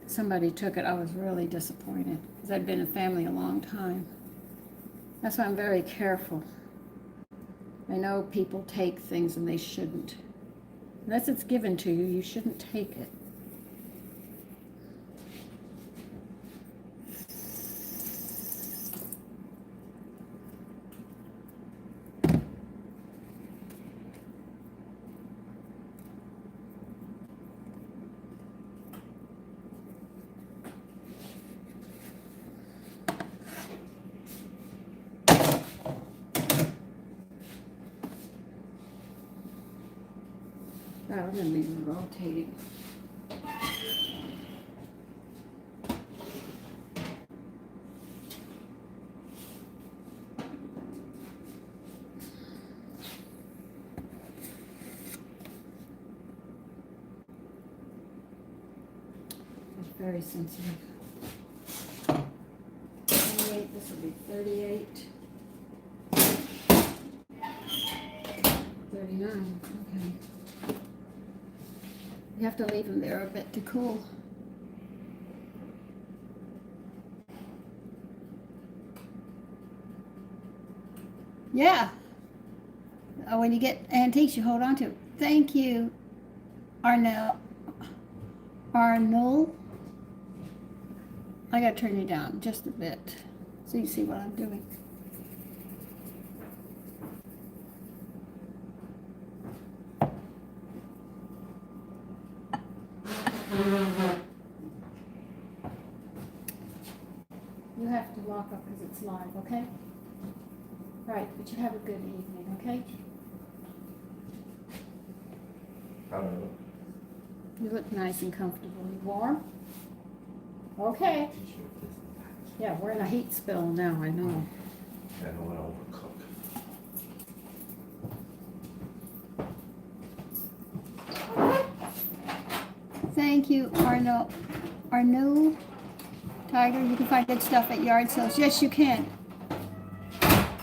somebody took it. I was really disappointed because I'd been in family a long time. That's why I'm very careful. I know people take things and they shouldn't. Unless it's given to you, you shouldn't take it. I'm going to be rotating. It's very sensitive. 28, this will be 38. 39, okay. You have to leave them there a bit to cool. Yeah. When you get antiques, you hold on to. Thank you, Arnold. Arnold. I gotta turn you down just a bit so you see what I'm doing. You have to walk up because it's live, okay? Right, but you have a good evening, okay? I don't know. You look nice and comfortable. You warm? Okay. Yeah, we're in a heat spill now, I know. I don't want to overcook. Thank you, Arnold. Arnold. Tiger, you can find good stuff at yard sales. Yes, you can.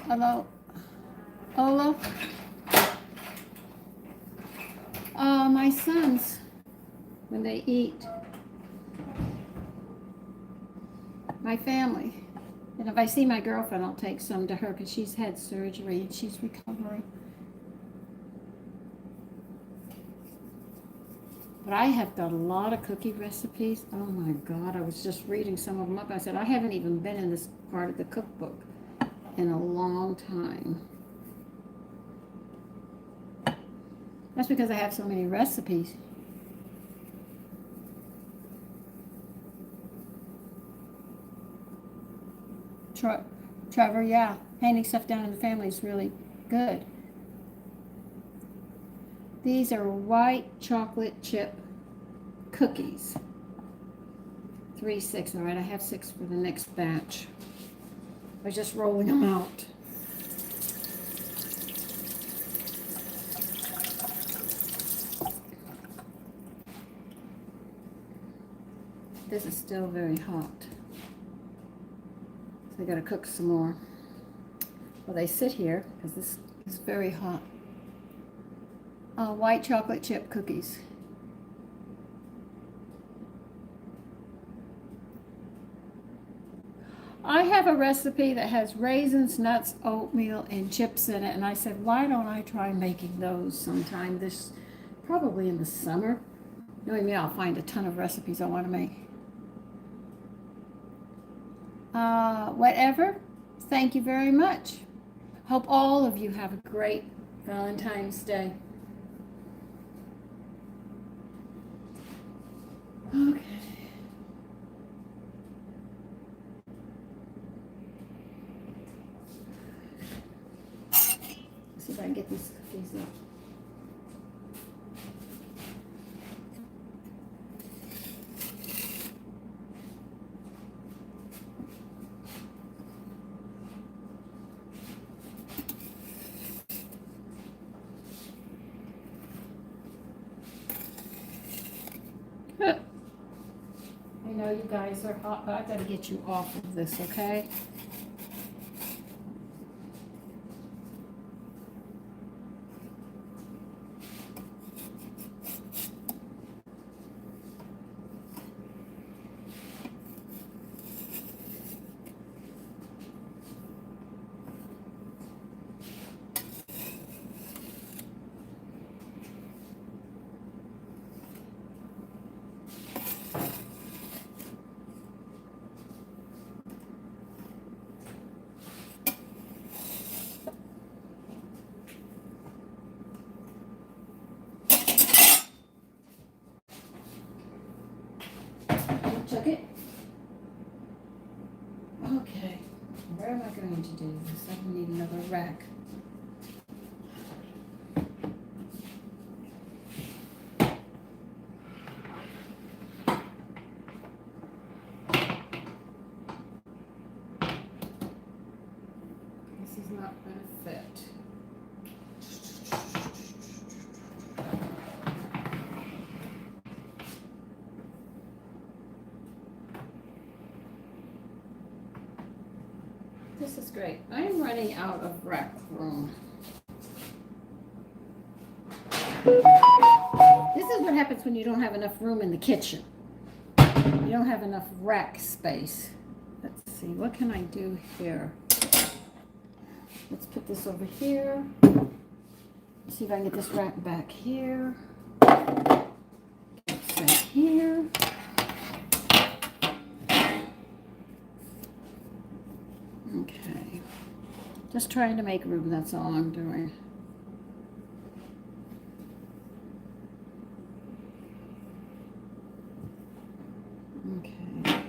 Hello. Ola. My sons, when they eat, my family, and if I see my girlfriend, I'll take some to her because she's had surgery and she's recovering. But I have got a lot of cookie recipes. Oh my God, I was just reading some of them up. I said, I haven't even been in this part of the cookbook in a long time. That's because I have so many recipes. Trevor, yeah. Handing stuff down in the family is really good. These are white chocolate chip cookies. 3, 6. All right, I have 6 for the next batch. I was just rolling them out. This is still very hot. So I gotta cook some more. Well, they sit here because this is very hot. White chocolate chip cookies. I have a recipe that has raisins, nuts, oatmeal, and chips in it, and I said, why don't I try making those sometime this, probably in the summer. Knowing me, I'll find a ton of recipes I want to make. Whatever. Thank you very much. Hope all of you have a great Valentine's Day. Okay. See if I can get these cookies up. I know you guys are hot, but I gotta get you off of this, okay? Took it. Okay, where am I going to do this? I need another rack. This is not going to fit. This is great. I'm running out of rack room. This is what happens when you don't have enough room in the kitchen. You don't have enough rack space. Let's see, what can I do here? Let's put this over here. See if I can get this rack back here. Set here. Okay. Just trying to make room, that's all I'm doing. Okay.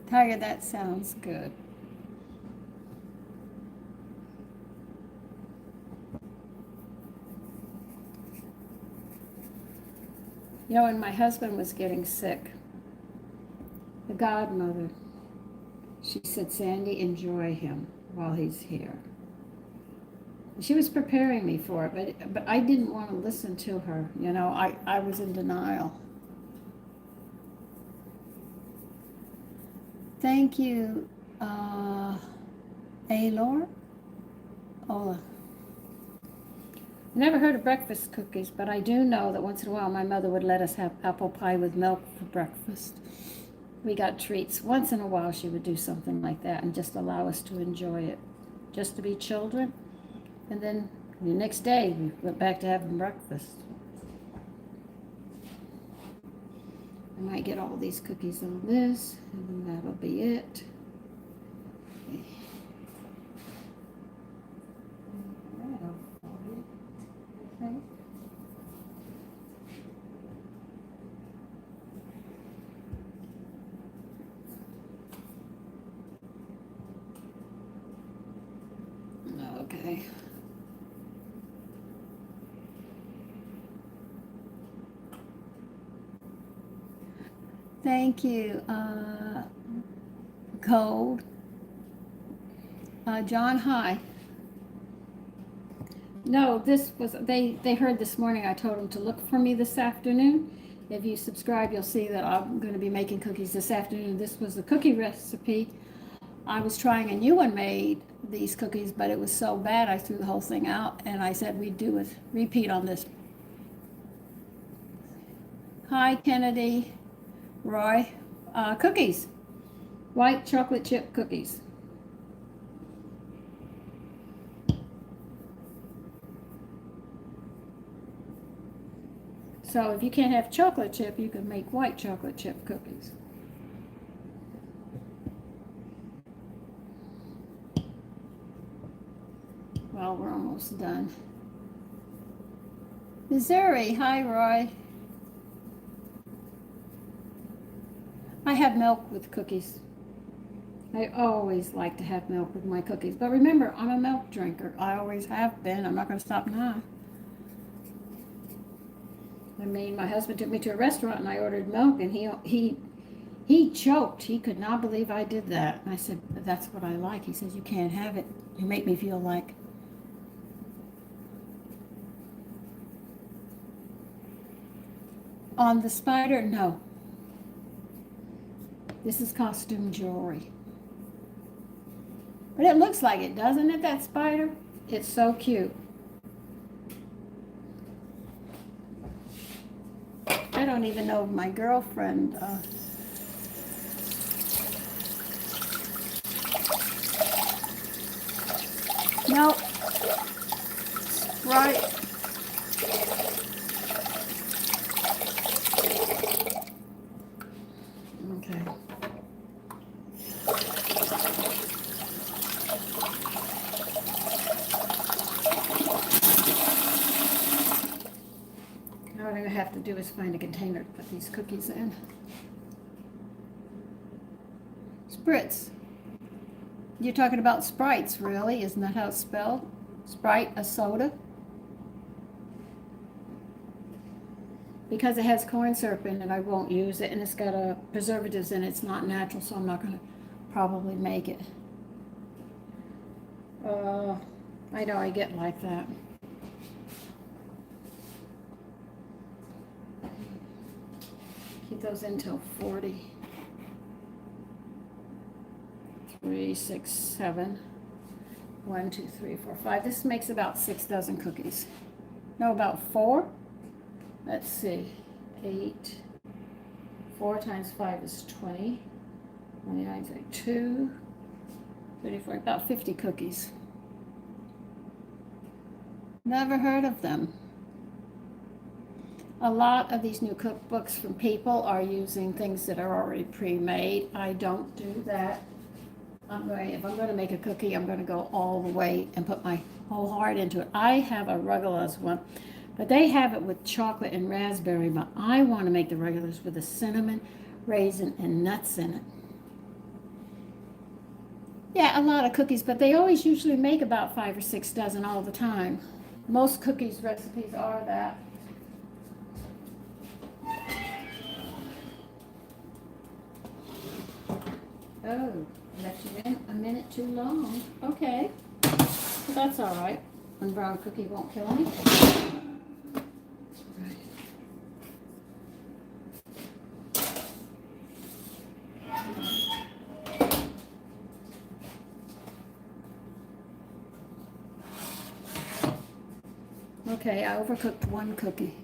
Tiger, that sounds good. You know, when my husband was getting sick, the godmother, she said, Sandy, enjoy him while he's here. She was preparing me for it, but I didn't want to listen to her. You know, I was in denial. Thank you, Alor. Ola. Never heard of breakfast cookies, but I do know that once in a while my mother would let us have apple pie with milk for breakfast. We got treats. Once in a while she would do something like that and just allow us to enjoy it, just to be children. And then the next day we went back to having breakfast. I might get all these cookies on this, and then that'll be it. Okay. Okay. Thank you, Cold. John, hi. No, this was, they heard this morning, I told them to look for me this afternoon. If you subscribe, you'll see that I'm going to be making cookies this afternoon. This was the cookie recipe. I was trying a new one made these cookies, but it was so bad I threw the whole thing out, and I said we'd do a repeat on this. Hi, Kennedy, Roy. Cookies, white chocolate chip cookies. So if you can't have chocolate chip, you can make white chocolate chip cookies. Well, we're almost done. Missouri, hi Roy. I have milk with cookies. I always like to have milk with my cookies. But remember, I'm a milk drinker. I always have been. I'm not going to stop now. I mean, my husband took me to a restaurant and I ordered milk, and he choked. He could not believe I did that. And I said, that's what I like. He says, you can't have it. You make me feel like. On the spider, no. This is costume jewelry. But it looks like it, doesn't it, that spider? It's so cute. I don't even know if my girlfriend, nope. Right. Okay. Now what I'm going to have to do is find a container to put these cookies in. Spritz. You're talking about Sprites, really? Isn't that how it's spelled? Sprite, a soda? Because it has corn syrup in it, I won't use it, and it's got preservatives in it. It's not natural, so I'm not going to probably make it. I know I get like that. Keep those in till 40. 3, 6, 7. 1, 2, 3, 4, 5. This makes about 6 dozen cookies. No, about 4. Let's see. 8. 4 times 5 is 20. 29 is like 2. 34, about 50 cookies. Never heard of them. A lot of these new cookbooks from people are using things that are already pre-made. I don't do that. If I'm going to make a cookie, I'm going to go all the way and put my whole heart into it. I have a Ruggles one, but they have it with chocolate and raspberry, but I want to make the regulars with the cinnamon, raisin, and nuts in it. Yeah, a lot of cookies, but they always usually make about 5 or 6 dozen all the time. Most cookies recipes are that. Oh, left you in a minute too long. Okay, well, that's all right. One brown cookie won't kill me. Right. Okay, I overcooked one cookie.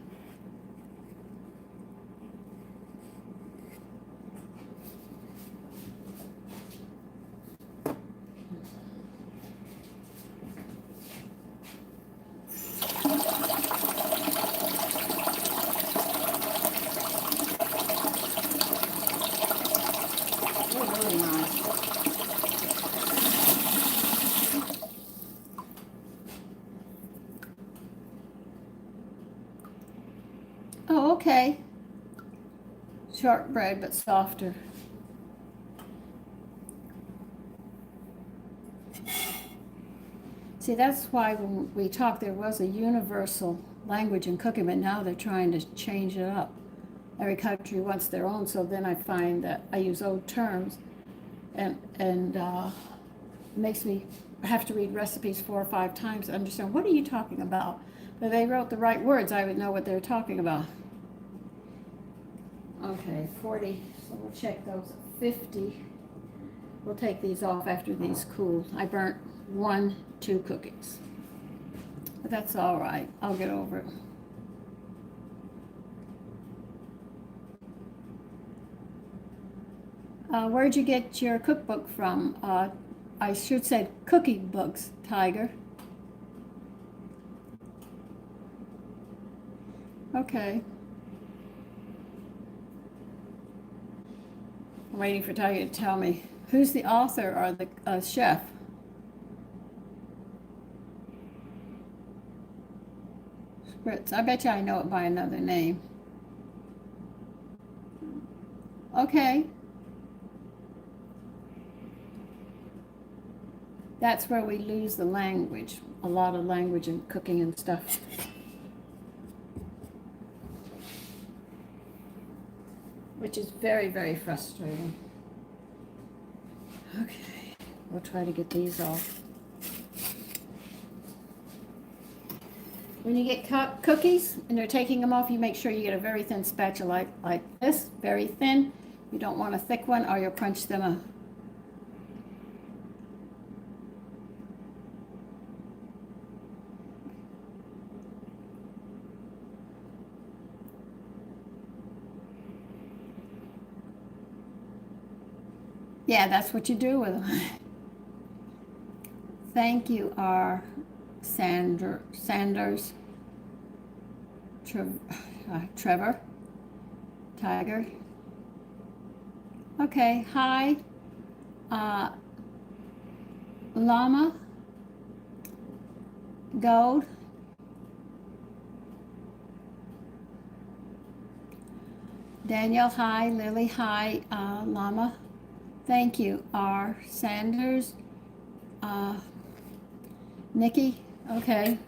Oh, okay. Shortbread, but softer. See, that's why when we talked, there was a universal language in cooking, but now they're trying to change it up. Every country wants their own, so then I find that I use old terms, and makes me have to read recipes 4 or 5 times to understand, what are you talking about? But they wrote the right words, I would know what they're talking about. Okay, 40, so we'll check those at 50. We'll take these off after these cool. I burnt 2 cookies. But that's all right, I'll get over it. Where'd you get your cookbook from? I should say cookie books, Tiger. Okay. I'm waiting for Tiger to tell me. Who's the author or the chef? Spritz. I bet you I know it by another name. Okay. That's where we lose the language. A lot of language in cooking and stuff. Which is very, very frustrating. Okay, we'll try to get these off. When you get cookies and they're taking them off, you make sure you get a very thin spatula like this, very thin. You don't want a thick one or you'll crunch them up. Yeah, that's what you do with them. Thank you, R. Sanders, Trevor, Tiger. Okay, hi, Llama, Gold, Daniel, hi, Lily, hi, Llama. Thank you, R. Sanders, Nikki, okay.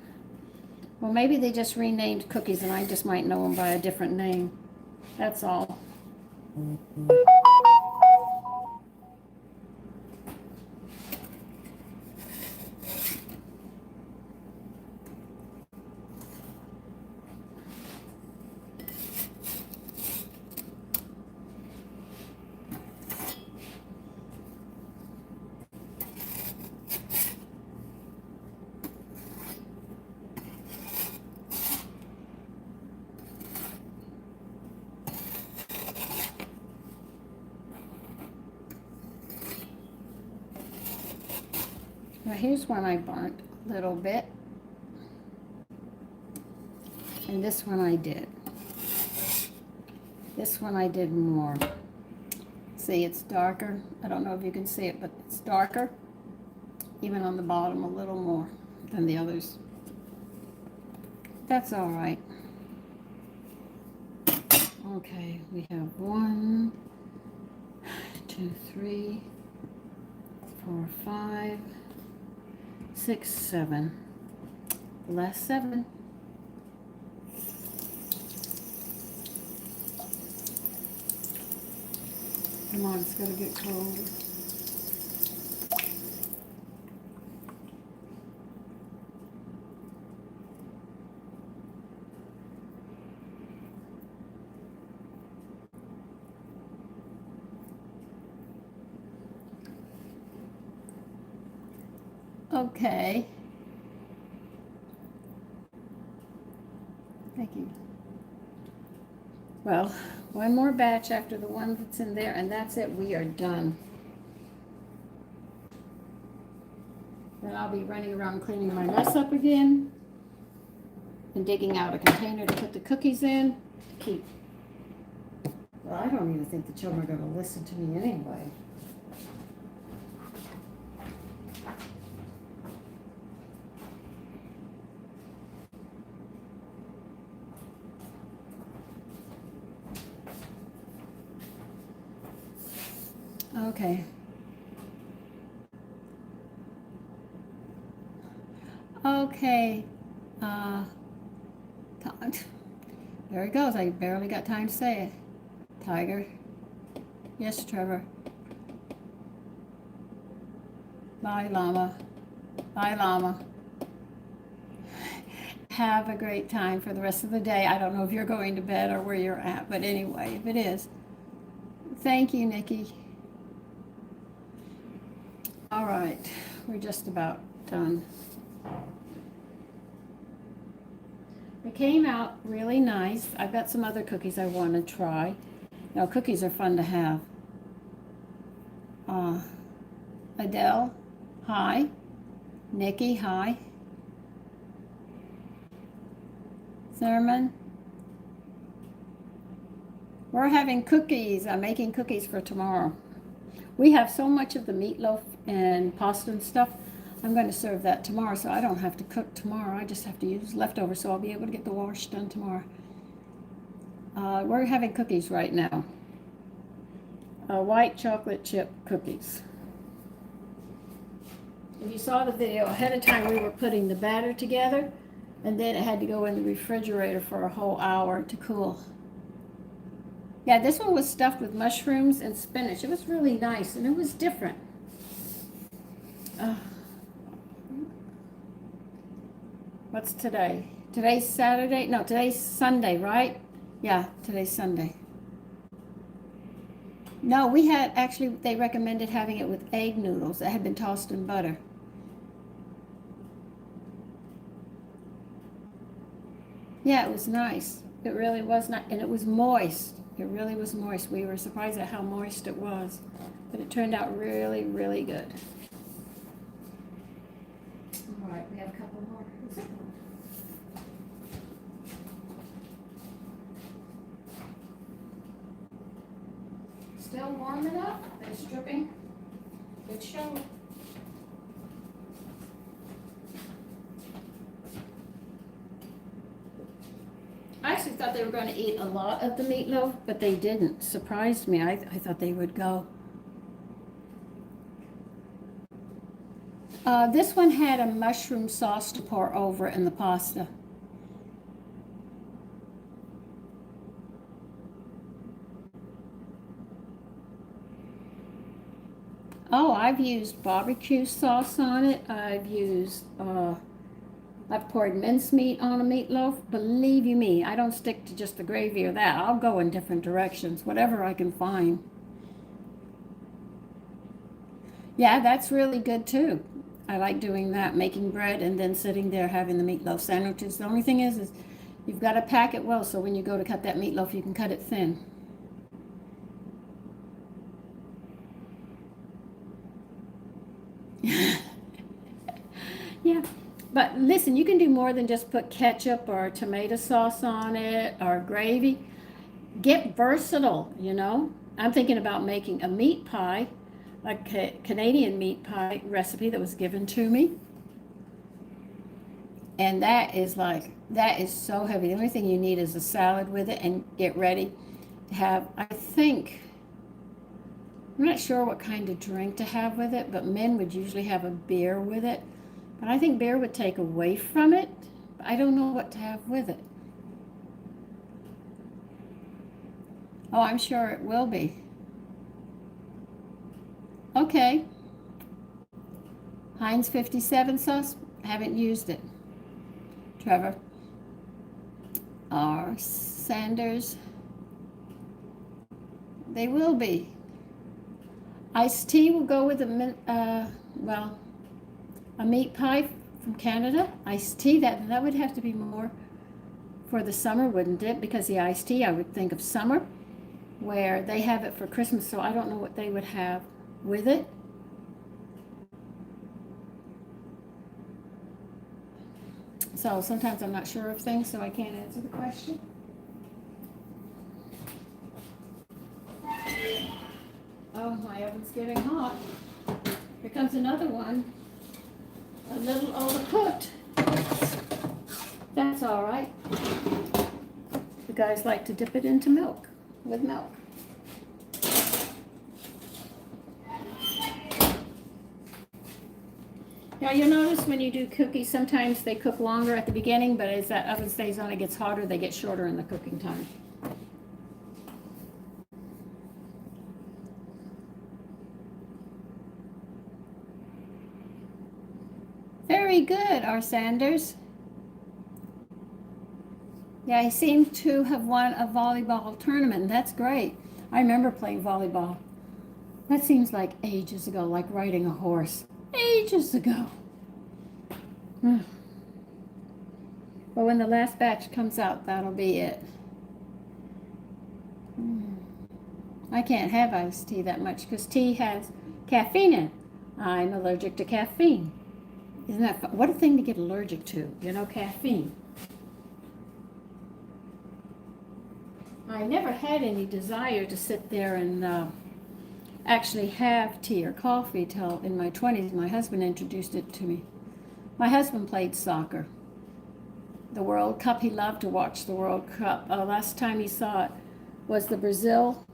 Well, maybe they just renamed cookies and I just might know them by a different name. That's all. Now here's one I burnt a little bit. And this one I did. This one I did more. See, it's darker. I don't know if you can see it, but it's darker. Even on the bottom a little more than the others. That's all right. Okay, we have 1, 2, 3, 4, 5, 6, 7. The last 7. Come on, it's gonna get cold. Okay. Thank you. Well, one more batch after the one that's in there, and that's it. We are done. Then I'll be running around cleaning my mess up again and digging out a container to put the cookies in to keep. Well, I don't even think the children are going to listen to me anyway. Okay. Okay. Uh, there it goes. I barely got time to say it. Tiger. Yes, Trevor. Bye, Llama. Bye, Llama. Have a great time for the rest of the day. I don't know if you're going to bed or where you're at, but anyway, if it is, thank you, Nikki. All right, we're just about done. It came out really nice. I've got some other cookies I want to try. You know, cookies are fun to have. Adele, hi. Nikki, hi. Thurman. We're having cookies. I'm making cookies for tomorrow. We have so much of the meatloaf and pasta and stuff. I'm going to serve that tomorrow, so I don't have to cook tomorrow. I just have to use leftovers, so I'll be able to get the wash done tomorrow. We're having cookies right now. White chocolate chip cookies. If you saw the video ahead of time, we were putting the batter together, and then it had to go in the refrigerator for a whole hour to cool. Yeah, this one was stuffed with mushrooms and spinach. It was really nice, and it was different. What's today? Today's Saturday? No, today's Sunday, right? Yeah, today's Sunday. No, we had, actually, they recommended having it with egg noodles that had been tossed in butter. Yeah, it was nice. It really was nice, and it was moist. It really was moist. We were surprised at how moist it was, but it turned out really, really good. All right, we have a couple more. Still warming up. They're stripping. Good show. I actually thought they were going to eat a lot of the meatloaf, but they didn't. Surprised me. I thought they would go. This one had a mushroom sauce to pour over in the pasta. Oh, I've used barbecue sauce on it. I've poured mincemeat on a meatloaf. Believe you me, I don't stick to just the gravy or that. I'll go in different directions, whatever I can find. Yeah, that's really good too. I like doing that, making bread and then sitting there having the meatloaf sandwiches. The only thing is you've got to pack it well so when you go to cut that meatloaf, you can cut it thin. Yeah, but listen, you can do more than just put ketchup or tomato sauce on it or gravy. Get versatile, you know. I'm thinking about making a meat pie, a Canadian meat pie recipe that was given to me. And that is so heavy. The only thing you need is a salad with it, and get ready to have, I'm not sure what kind of drink to have with it, but men would usually have a beer with it. But I think beer would take away from it. But I don't know what to have with it. Oh, I'm sure it will be. Okay. Heinz 57 sauce. Haven't used it. Trevor. Or Sanders. They will be. Iced tea will go with a meat pie from Canada. Iced tea, that would have to be more for the summer, wouldn't it? Because the iced tea, I would think of summer, where they have it for Christmas, so I don't know what they would have with it. So sometimes I'm not sure of things, so I can't answer the question. Oh, my oven's getting hot. Here comes another one. A little overcooked. That's all right. The guys like to dip it into milk, with milk. Now you'll notice when you do cookies, sometimes they cook longer at the beginning, but as that oven stays on, it gets hotter, they get shorter in the cooking time. Very good, R. Sanders. Yeah, he seemed to have won a volleyball tournament, and that's great. I remember playing volleyball. That seems like ages ago, like riding a horse. Ages ago. But when the last batch comes out, that'll be it. I can't have iced tea that much because tea has caffeine in it. I'm allergic to caffeine. Isn't that fun? What a thing to get allergic to, caffeine. I never had any desire to sit there and actually have tea or coffee till in my 20s. My husband introduced it to me. My husband played soccer. The World Cup, he loved to watch the World Cup. Last time he saw it was the Brazil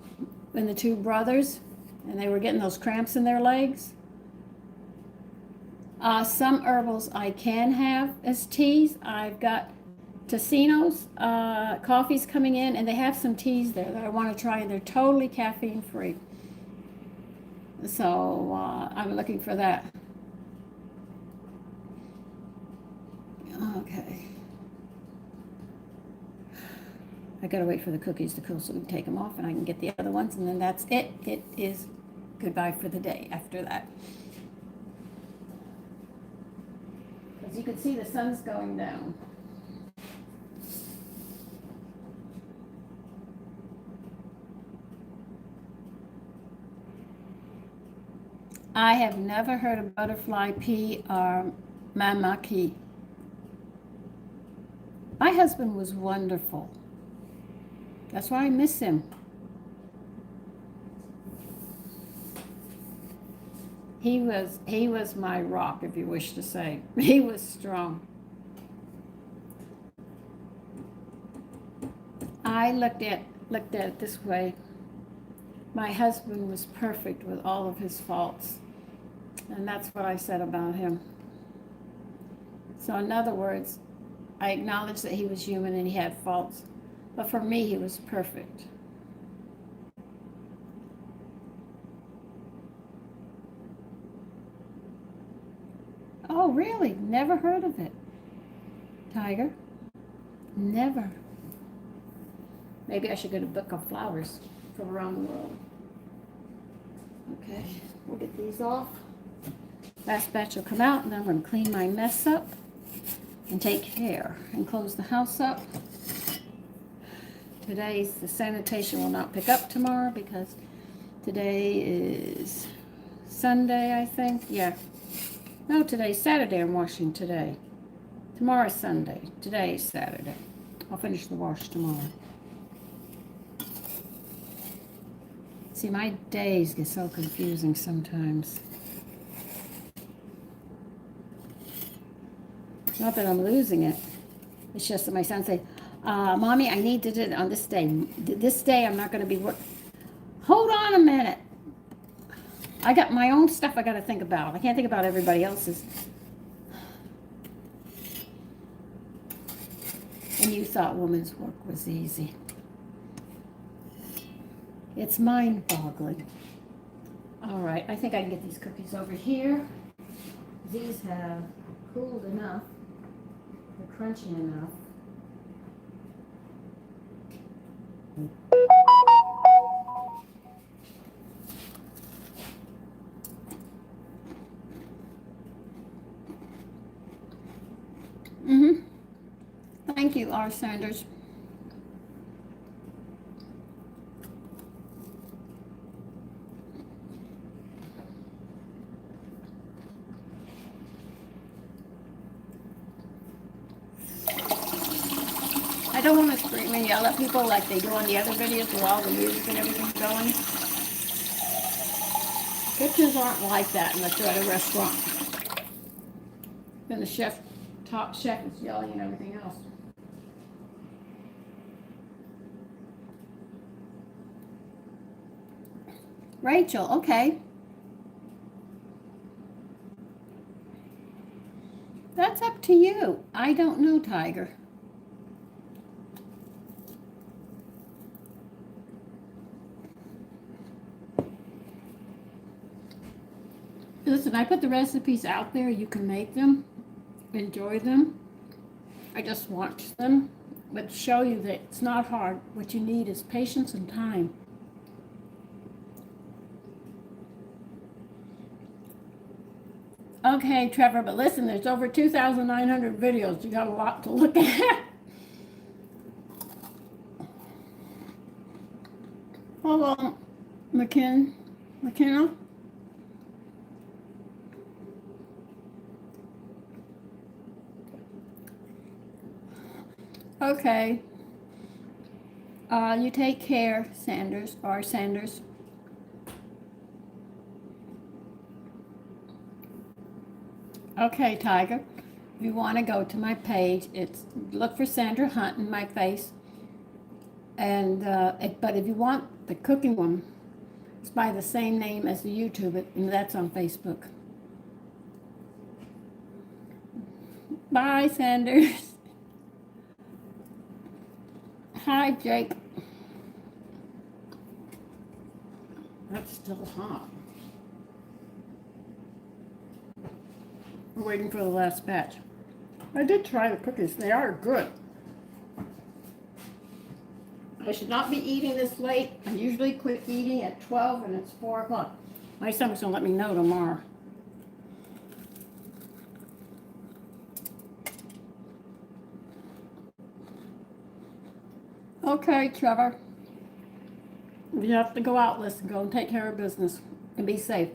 and the two brothers, and they were getting those cramps in their legs. Some herbals I can have as teas. I've got Tocinos, coffee's coming in, and they have some teas there that I want to try, and they're totally caffeine free. So I'm looking for that. Okay. I gotta wait for the cookies to cool so we can take them off and I can get the other ones, and then that's it. It is goodbye for the day after that. As you can see, the sun's going down. I have never heard of butterfly pea or mamaki. My husband was wonderful. That's why I miss him. He was my rock, if you wish to say. He was strong. I looked at it this way. My husband was perfect with all of his faults. And that's what I said about him. So in other words, I acknowledge that he was human and he had faults. But for me, he was perfect. Oh, really? Never heard of it. Tiger? Never. Maybe I should get a book of flowers from around the world. Okay, we'll get these off. Last batch will come out, and then I'm going to clean my mess up and take care and close the house up. The sanitation will not pick up tomorrow because today is Sunday, I think. Yeah. No, today's Saturday. I'm washing today. Tomorrow's Sunday. Today is Saturday. I'll finish the wash tomorrow. See, my days get so confusing sometimes. Not that I'm losing it. It's just that my son said, Mommy, I need to do it on this day. This day I'm not going to be working. Hold on a minute. I got my own stuff I got to think about. I can't think about everybody else's. And you thought women's work was easy. It's mind-boggling. All right, I think I can get these cookies over here. These have cooled enough. They're crunchy enough. Thank you, R. Sanders. I don't want to scream and yell at people like they do on the other videos with all the music and everything going. Kitchens aren't like that unless you're at a restaurant. Then the top chef is yelling and everything else. Rachel, okay. That's up to you. I don't know, Tiger. Listen, I put the recipes out there. You can make them, enjoy them. I just watch them, but show you that it's not hard. What you need is patience and time. Okay, Trevor, but listen, there's over 2,900 videos. You got a lot to look at. Hold on, McKenna. Okay. You take care, Sanders. Okay, Tiger. If you want to go to my page, it's look for Sandra Hunt in my face. And but if you want the cooking one, it's by the same name as the YouTube, and that's on Facebook. Bye, Sanders. Hi, Jake. That's still hot. We're waiting for the last batch. I did try the cookies. They are good. I should not be eating this late. I usually quit eating at 12 and it's 4 o'clock. My stomach's gonna let me know tomorrow. Okay, Trevor. If you have to go out, listen, go and take care of business and be safe.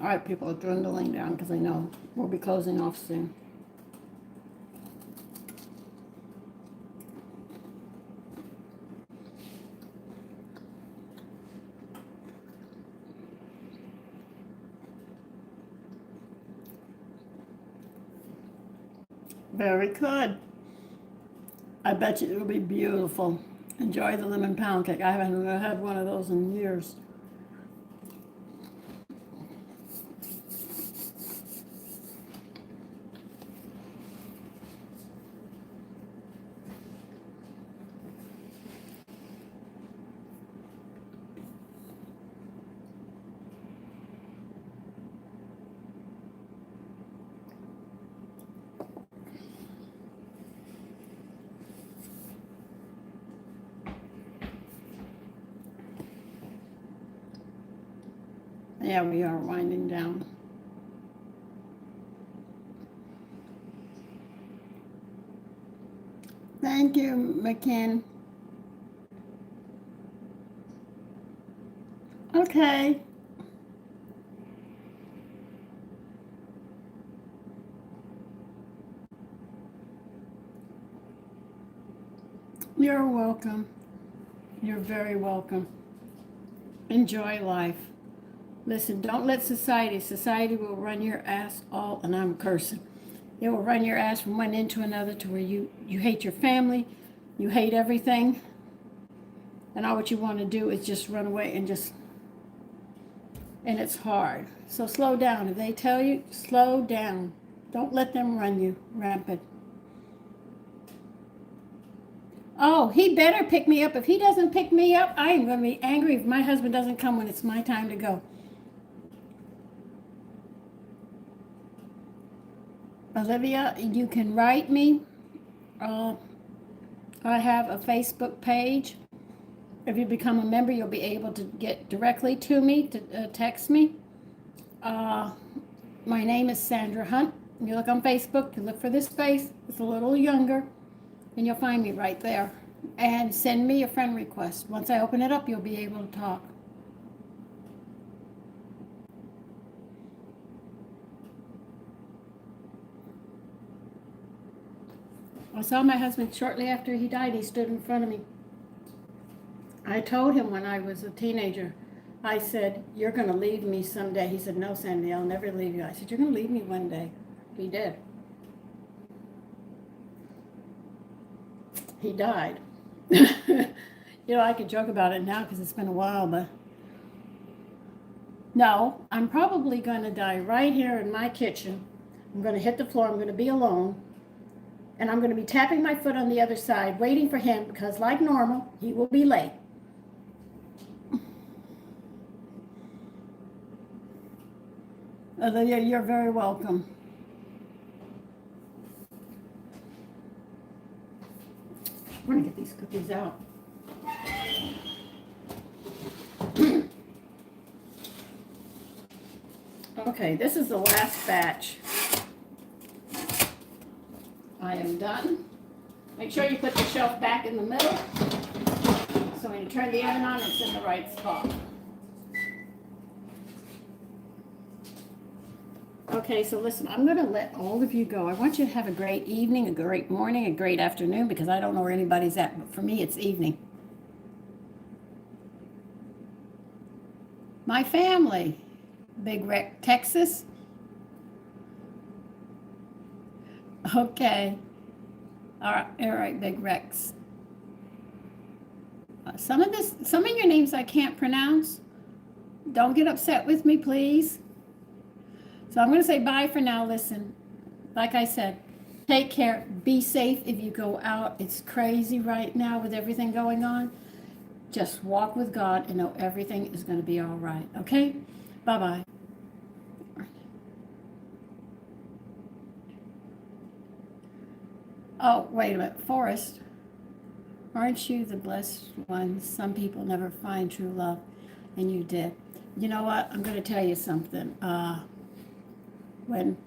All right, people are dwindling down because I know we'll be closing off soon. Very good. I bet you it'll be beautiful. Enjoy the lemon pound cake. I haven't had one of those in years. Yeah, we are winding down. Thank you, McKin. Okay. You're welcome. You're very welcome. Enjoy life. Listen, don't let society will run your ass all, and I'm cursing. It will run your ass from one end to another to where you hate your family, you hate everything, and all what you want to do is just run away and it's hard. So slow down. If they tell you, slow down. Don't let them run you rampant. Oh, he better pick me up. If he doesn't pick me up, I am going to be angry if my husband doesn't come when it's my time to go. Olivia, you can write me. I have a Facebook page. If you become a member, you'll be able to get directly to me, to text me. My name is Sandra Hunt. You look on Facebook, you look for this face. It's a little younger, and you'll find me right there. And send me a friend request. Once I open it up, you'll be able to talk. I saw my husband shortly after he died. He stood in front of me. I told him when I was a teenager, I said, you're going to leave me someday. He said, no, Sandy, I'll never leave you. I said, you're going to leave me one day. He did. He died. You know, I could joke about it now because it's been a while, but no, I'm probably going to die right here in my kitchen. I'm going to hit the floor. I'm going to be alone. And I'm going to be tapping my foot on the other side, waiting for him because, like normal, he will be late. You're very welcome. We're going to get these cookies out. Okay, this is the last batch. I am done. Make sure you put the shelf back in the middle. So when you turn the oven on, it's in the right spot. Okay, so listen, I'm going to let all of you go. I want you to have a great evening, a great morning, a great afternoon, because I don't know where anybody's at, but for me, it's evening. My family, Big Wreck, Texas. Okay. All right, Big Rex. Some of your names I can't pronounce. Don't get upset with me, please. So I'm going to say bye for now. Listen, like I said, take care. Be safe if you go out. It's crazy right now with everything going on. Just walk with God and know everything is going to be all right. Okay? Bye-bye. Oh, wait a minute. Forrest, aren't you the blessed one? Some people never find true love, and you did. You know what? I'm going to tell you something. When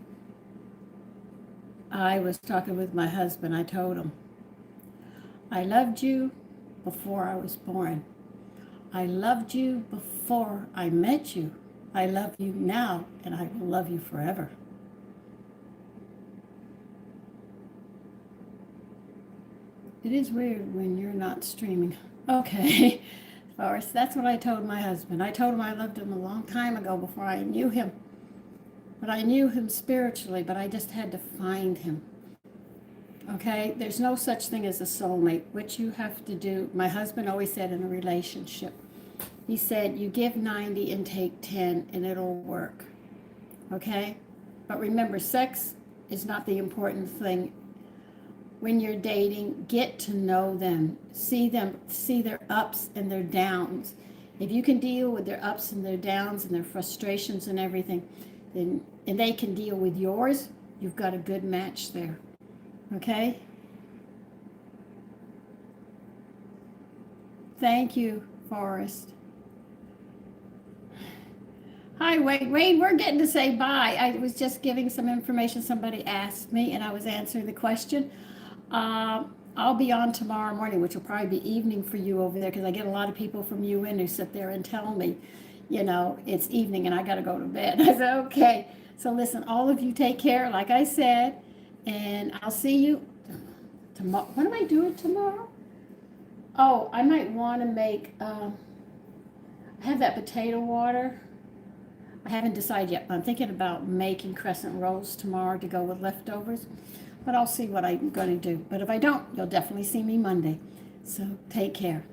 I was talking with my husband, I told him, I loved you before I was born. I loved you before I met you. I love you now, and I will love you forever. It is weird when you're not streaming. Okay, Forrest, that's what I told my husband. I told him I loved him a long time ago before I knew him. But I knew him spiritually, but I just had to find him. Okay, there's no such thing as a soulmate. What you have to do, my husband always said in a relationship, he said, you give 90 and take 10 and it'll work. Okay? But remember, sex is not the important thing. When you're dating, get to know them. See their ups and their downs. If you can deal with their ups and their downs and their frustrations and everything, then and they can deal with yours, you've got a good match there. Okay? Thank you, Forrest. Hi, Wade. Wade, we're getting to say bye. I was just giving some information somebody asked me, and I was answering the question. I'll be on tomorrow morning, which will probably be evening for you over there, because I get a lot of people from UN who sit there and tell me, you know, it's evening and I got to go to bed. I said, okay. So listen, all of you take care, like I said, and I'll see you tomorrow. What am I doing tomorrow? Oh, I might want to make, I have that potato water. I haven't decided yet, but I'm thinking about making crescent rolls tomorrow to go with leftovers. But I'll see what I'm going to do. But if I don't, you'll definitely see me Monday. So take care.